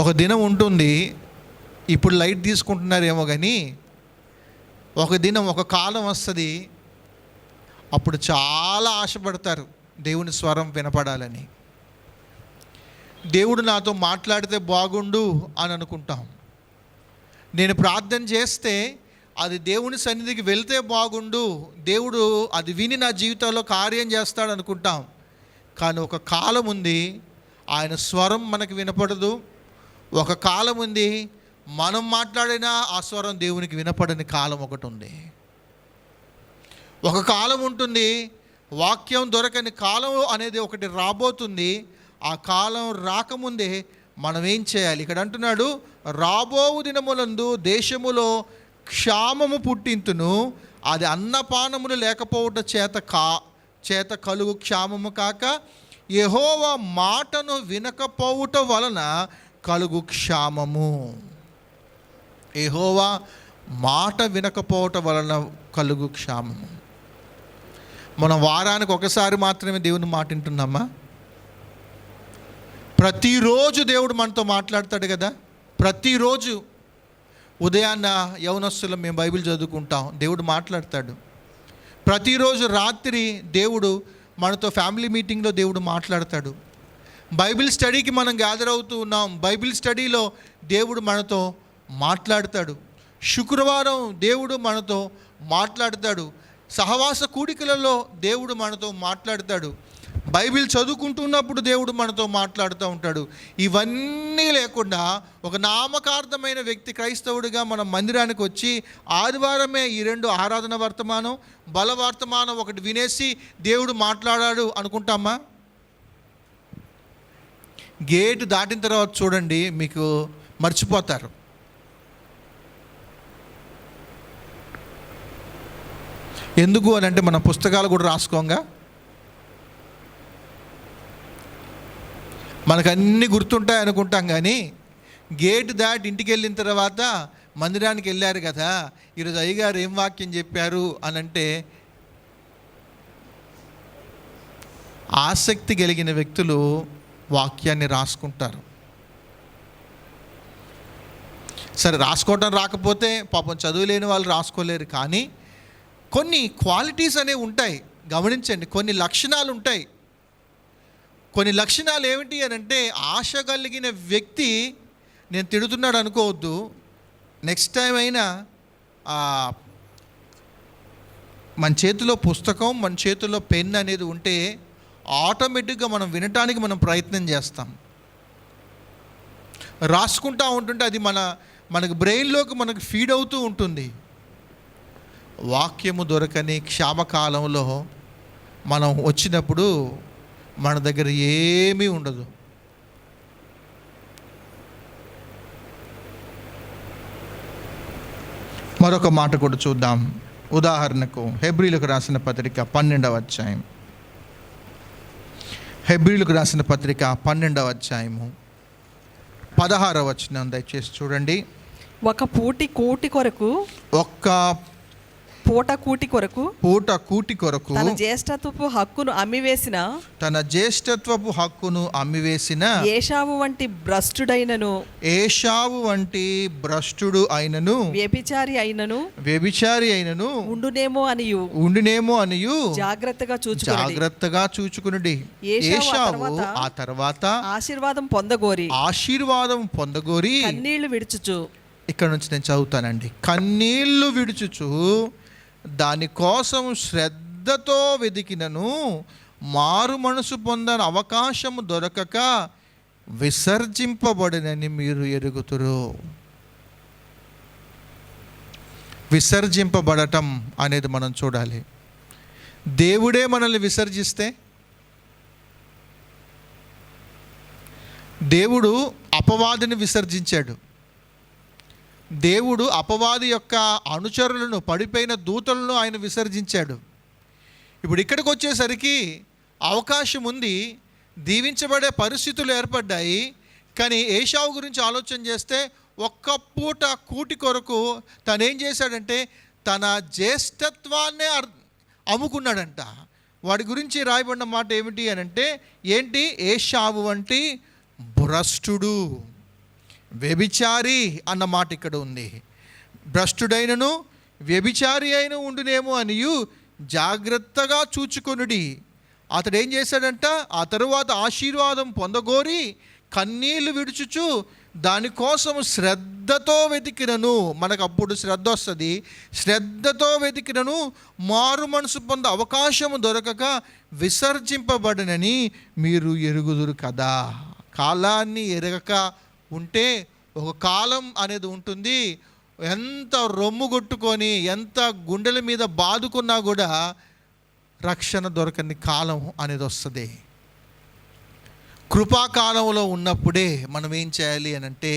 ఒక దినం ఉంటుంది, ఇప్పుడు లైట్ తీసుకుంటున్నారేమో కానీ ఒక దినం, ఒక కాలం వస్తుంది, అప్పుడు చాలా ఆశపడతారు దేవుని స్వరం వినపడాలని. దేవుడు నాతో మాట్లాడితే బాగుండు అని అనుకుంటాం. నేను ప్రార్థన చేస్తే అది దేవుని సన్నిధికి వెళ్తే బాగుండు, దేవుడు అది విని నా జీవితంలో కార్యం చేస్తాడు అనుకుంటాం. కానీ ఒక కాలం ఉంది, ఆయన స్వరం మనకు వినపడదు. ఒక కాలం ఉంది, మనం మాట్లాడినా ఆ స్వరం దేవునికి వినపడని కాలం ఒకటి ఉంది. ఒక కాలం ఉంటుంది, వాక్యం దొరకని కాలం అనేది ఒకటి రాబోతుంది. ఆ కాలం రాకముందే మనం ఏం చేయాలి? ఇక్కడ అంటున్నాడు, రాబోవు దినములందు దేశములో క్షామము పుట్టింతును, అది అన్నపానములు లేకపోవట చేత కలుగు క్షామము కాక, యెహోవా మాటను వినకపోవుట వలన కలుగు క్షామము. యెహోవా మాట వినకపోవట వలన కలుగు క్షామము. మనం వారానికి ఒకసారి మాత్రమే దేవుని మాట వింటున్నామా? ప్రతిరోజు దేవుడు మనతో మాట్లాడతాడు కదా. ప్రతిరోజు ఉదయాన్న యవనస్తులం మేము బైబిల్ చదువుకుంటాం, దేవుడు మాట్లాడతాడు. ప్రతిరోజు రాత్రి దేవుడు మనతో ఫ్యామిలీ మీటింగ్లో దేవుడు మాట్లాడతాడు. బైబిల్ స్టడీకి మనం గ్యాదర్ అవుతూ ఉన్నాం, బైబిల్ స్టడీలో దేవుడు మనతో మాట్లాడతాడు. శుక్రవారం దేవుడు మనతో మాట్లాడతాడు. సహవాస కూడికలలో దేవుడు మనతో మాట్లాడతాడు. బైబిల్ చదువుకుంటున్నప్పుడు దేవుడు మనతో మాట్లాడుతూ ఉంటాడు. ఇవన్నీ లేకుండా ఒక నామకార్థమైన వ్యక్తి క్రైస్తవుడిగా మనం మందిరానికి వచ్చి ఆదివారమే ఈ 2 ఆరాధన వర్తమానం, బల వర్తమానం ఒకటి వినేసి దేవుడు మాట్లాడాడు అనుకుంటామా? గేటు దాటిన తర్వాత చూడండి, మీకు మర్చిపోతారు. ఎందుకు అని అంటే మన పుస్తకాలు కూడా రాసుకోంగా, మనకు అన్నీ గుర్తుంటాయి అనుకుంటాం. కానీ గేటు దాటి ఇంటికి వెళ్ళిన తర్వాత మందిరానికి వెళ్ళారు కదా, ఈరోజు అయ్యగారు ఏం వాక్యం చెప్పారు అని అంటే ఆసక్తి కలిగిన వ్యక్తులు వాక్యాన్ని రాసుకుంటారు. సరే, రాసుకోవటం రాకపోతే పాపం చదువులేని వాళ్ళు రాసుకోలేరు, కానీ కొన్ని క్వాలిటీస్ అనేవి ఉంటాయి. గమనించండి, కొన్ని లక్షణాలు ఉంటాయి. కొన్ని లక్షణాలు ఏమిటి అని అంటే, ఆశ కలిగిన వ్యక్తి, నేను తిడుతున్నాడు అనుకోవద్దు, నెక్స్ట్ టైం అయినా మన చేతిలో పుస్తకం, మన చేతిలో పెన్ అనేది ఉంటే ఆటోమేటిక్గా మనం వినటానికి మనం ప్రయత్నం చేస్తాం. రాసుకుంటూ ఉంటుంటే అది మనకు బ్రెయిన్లోకి మనకు ఫీడ్ అవుతూ ఉంటుంది. వాక్యము దొరకని క్షామకాలంలో మనం వచ్చినప్పుడు మన దగ్గర ఏమీ ఉండదు. మరొక మాట కూడా చూద్దాం. ఉదాహరణకు హెబ్రీలకు రాసిన పత్రిక 12వ అధ్యాయం. హెబ్రీలకు రాసిన పత్రిక 12వ అధ్యాయము 16వ వచనం దయచేసి చూడండి. ఒక పూట కూటి కొరకు తన జ్యేష్ఠత్వపు హక్కును అమ్మివేసిన ఏశావు వంటి భ్రష్టుడు అయినను వ్యభిచారి అయినను ఉండునేమో అనియు జాగ్రత్తగా చూచుకునుడి. ఏశావు ఆ తర్వాత ఆశీర్వాదం పొందగోరి కన్నీళ్లు విడుచుచు, ఇక్కడ నుంచి నేను చదువుతానండి. కన్నీళ్లు విడుచుచు దానికోసం శ్రద్ధతో వెదికినను మారు మనసు పొందని అవకాశము దొరకక విసర్జింపబడినని మీరు ఎరుగుతురు. విసర్జింపబడటం అనేది మనం చూడాలి. దేవుడే మనల్ని విసర్జిస్తే, దేవుడు అపవాదిని విసర్జించాడు. దేవుడు అపవాది యొక్క అనుచరులను, పడిపోయిన దూతలను ఆయన విసర్జించాడు. ఇప్పుడు ఇక్కడికి వచ్చేసరికి అవకాశం ఉంది, దీవించబడే పరిస్థితులు ఏర్పడ్డాయి. కానీ ఏశావు గురించి ఆలోచన చేస్తే ఒక్క పూట కూటి కొరకు తను ఏం చేశాడంటే తన జ్యేష్ఠత్వాన్నే అమ్ముకున్నాడంట. వాడి గురించి రాయబడిన మాట ఏమిటి అని అంటే, ఏంటి? ఏశావు వంటి భ్రష్టుడు, వ్యభిచారి అన్న మాట ఇక్కడ ఉంది. భ్రష్టుడైనను వ్యభిచారి అయిన ఉండునేమో అనియు జాగ్రత్తగా చూచుకొనుడి. అతడు ఏం చేశాడంట? ఆ తరువాత ఆశీర్వాదం పొందగోరి కన్నీళ్లు విడుచుచు దానికోసం శ్రద్ధతో వెతికినను, మనకు అప్పుడు శ్రద్ధ వస్తుంది, శ్రద్ధతో వెతికినను మారు మనసు పొంద అవకాశము దొరకక విసర్జింపబడినని మీరు ఎరుగుదురు కదా. కాలాన్ని ఎరగక ఉంటే ఒక కాలం అనేది ఉంటుంది. ఎంత రొమ్ము కొట్టుకొని, ఎంత గుండెల మీద బాదుకున్నా కూడా రక్షణ దొరకని కాలం అనేది వస్తుంది. కృపాకాలంలో ఉన్నప్పుడే మనం ఏం చేయాలి అని అంటే,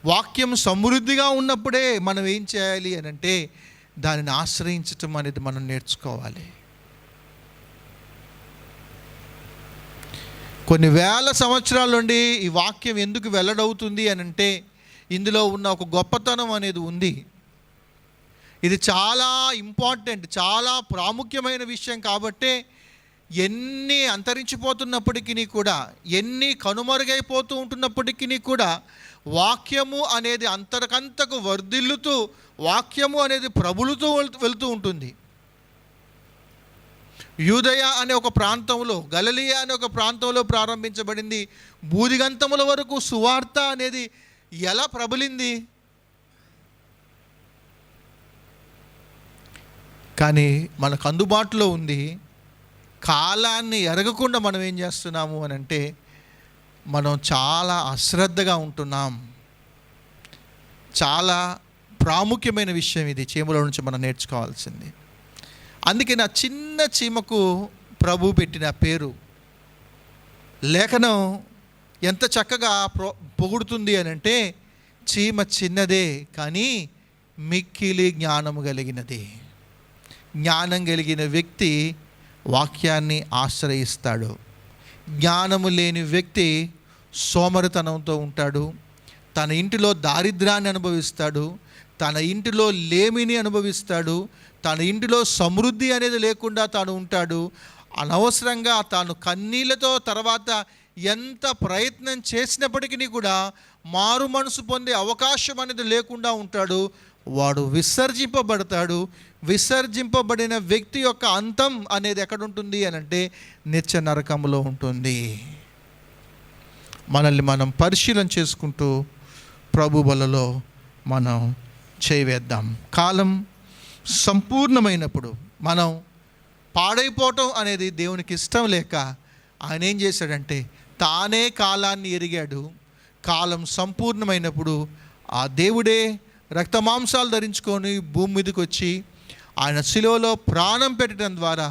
వాక్యం సమృద్ధిగా ఉన్నప్పుడే మనం ఏం చేయాలి అని అంటే దానిని ఆశ్రయించటం అనేది మనం నేర్చుకోవాలి. కొన్ని వేల సంవత్సరాల నుండి ఈ వాక్యం ఎందుకు వెల్లడవుతుంది అని అంటే, ఇందులో ఉన్న ఒక గొప్పతనం అనేది ఉంది. ఇది చాలా ఇంపార్టెంట్, చాలా ప్రాముఖ్యమైన విషయం. కాబట్టి ఎన్ని అంతరించిపోతున్నప్పటికీ కూడా, ఎన్ని కనుమరుగైపోతూ ఉంటున్నప్పటికీ కూడా వాక్యము అనేది అంతకంతకు వర్ధిల్లుతూ, వాక్యము అనేది ప్రబలుతూ వెళ్తూ ఉంటుంది. యూదయ అనే ఒక ప్రాంతంలో, గలిలయ అనే ఒక ప్రాంతంలో ప్రారంభించబడింది. బూదిగంతముల వరకు సువార్త అనేది ఎలా ప్రబలింది? కానీ మనకు అందుబాటులో ఉంది. కాలాన్ని ఎరగకుండా మనం ఏం చేస్తున్నాము అని అంటే, మనం చాలా అశ్రద్ధగా ఉంటున్నాం. చాలా ప్రాముఖ్యమైన విషయం ఇది, చీమల నుంచి మనం నేర్చుకోవాల్సింది. అందుకే నా చిన్న చీమకు ప్రభు పెట్టిన పేరు. లేఖనం ఎంత చక్కగా పొగుడుతుంది అని అంటే, చీమ చిన్నదే కానీ మిక్కిలి జ్ఞానము కలిగినది. జ్ఞానం కలిగిన వ్యక్తి వాక్యాన్ని ఆశ్రయిస్తాడు. జ్ఞానము లేని వ్యక్తి సోమరితనంతో ఉంటాడు, తన ఇంటిలో దారిద్ర్యాన్ని అనుభవిస్తాడు, తన ఇంటిలో లేమిని అనుభవిస్తాడు, తన ఇంటిలో సమృద్ధి అనేది లేకుండా తాను ఉంటాడు. అనవసరంగా తాను కన్నీళ్లతో తర్వాత ఎంత ప్రయత్నం చేసినప్పటికీ కూడా మారు మనసు పొందే అవకాశం అనేది లేకుండా ఉంటాడు. వాడు విసర్జింపబడతాడు. విసర్జింపబడిన వ్యక్తి యొక్క అంతం అనేది ఎక్కడుంటుంది అని అంటే నిత్య నరకంలో ఉంటుంది. మనల్ని మనం పరిశీలన చేసుకుంటూ ప్రభు బలలో మనం చేయవేద్దాం. కాలం సంపూర్ణమైనప్పుడు మనం పాడైపోవటం అనేది దేవునికి ఇష్టం లేక ఆయన ఏం చేశాడంటే తానే కాలాన్ని ఎరిగాడు. కాలం సంపూర్ణమైనప్పుడు ఆ దేవుడే రక్తమాంసాలు ధరించుకొని భూమి మీదకి వచ్చి ఆయన శిలువలో ప్రాణం పెట్టడం ద్వారా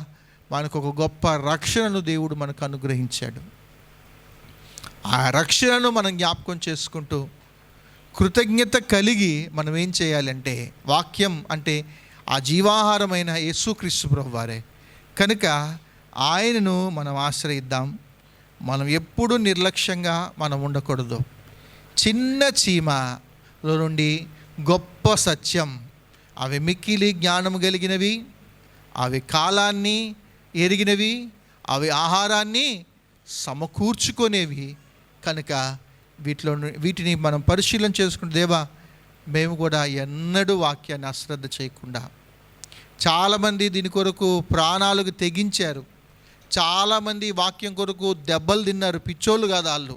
మనకు ఒక గొప్ప రక్షణను దేవుడు మనకు అనుగ్రహించాడు. ఆ రక్షణను మనం జ్ఞాపకం చేసుకుంటూ కృతజ్ఞత కలిగి మనం ఏం చేయాలంటే, వాక్యం అంటే ఆ జీవాహారమైన యేసుక్రీస్తు ప్రభువారే కనుక ఆయనను మనం ఆశ్రయిద్దాం. మనం ఎప్పుడూ నిర్లక్ష్యంగా మనం ఉండకూడదు. చిన్న చీమలో నుండి గొప్ప సత్యం, అవి మిక్కిలి జ్ఞానం కలిగినవి, అవి కాలాన్ని ఎరిగినవి, అవి ఆహారాన్ని సమకూర్చుకునేవి కనుక వీటిని మనం పరిశీలన చేసుకుంటే, దేవా మేము కూడా ఎన్నడూ వాక్యాన్ని అశ్రద్ధ చేయకుండా, చాలామంది దీని కొరకు ప్రాణాలకు తెగించారు, చాలామంది వాక్యం కొరకు దెబ్బలు తిన్నారు. పిచ్చోళ్ళు కాదు వాళ్ళు,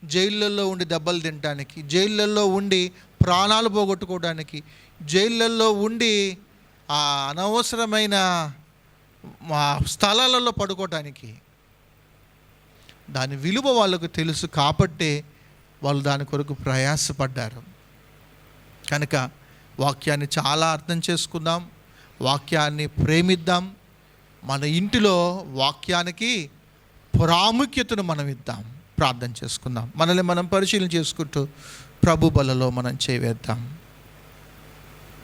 జైళ్ళల్లో ఉండి దెబ్బలు తినడానికి, జైళ్ళల్లో ఉండి ప్రాణాలు పోగొట్టుకోవడానికి, జైళ్ళల్లో ఉండి ఆ అనవసరమైన స్థలాలలో పడుకోవటానికి. దాని విలువ వాళ్ళకు తెలుసు కాబట్టే వాళ్ళు దాని కొరకు ప్రయాసపడ్డారు. కనుక వాక్యాన్ని చాలా అర్థం చేసుకుందాం, వాక్యాన్ని ప్రేమిద్దాం, మన ఇంటిలో వాక్యానికి ప్రాముఖ్యతను మనం ఇద్దాం. ప్రార్థన చేసుకుందాం. మనల్ని మనం పరిశీలన చేసుకుంటూ ప్రభు బలలో మనం చేయవేద్దాం.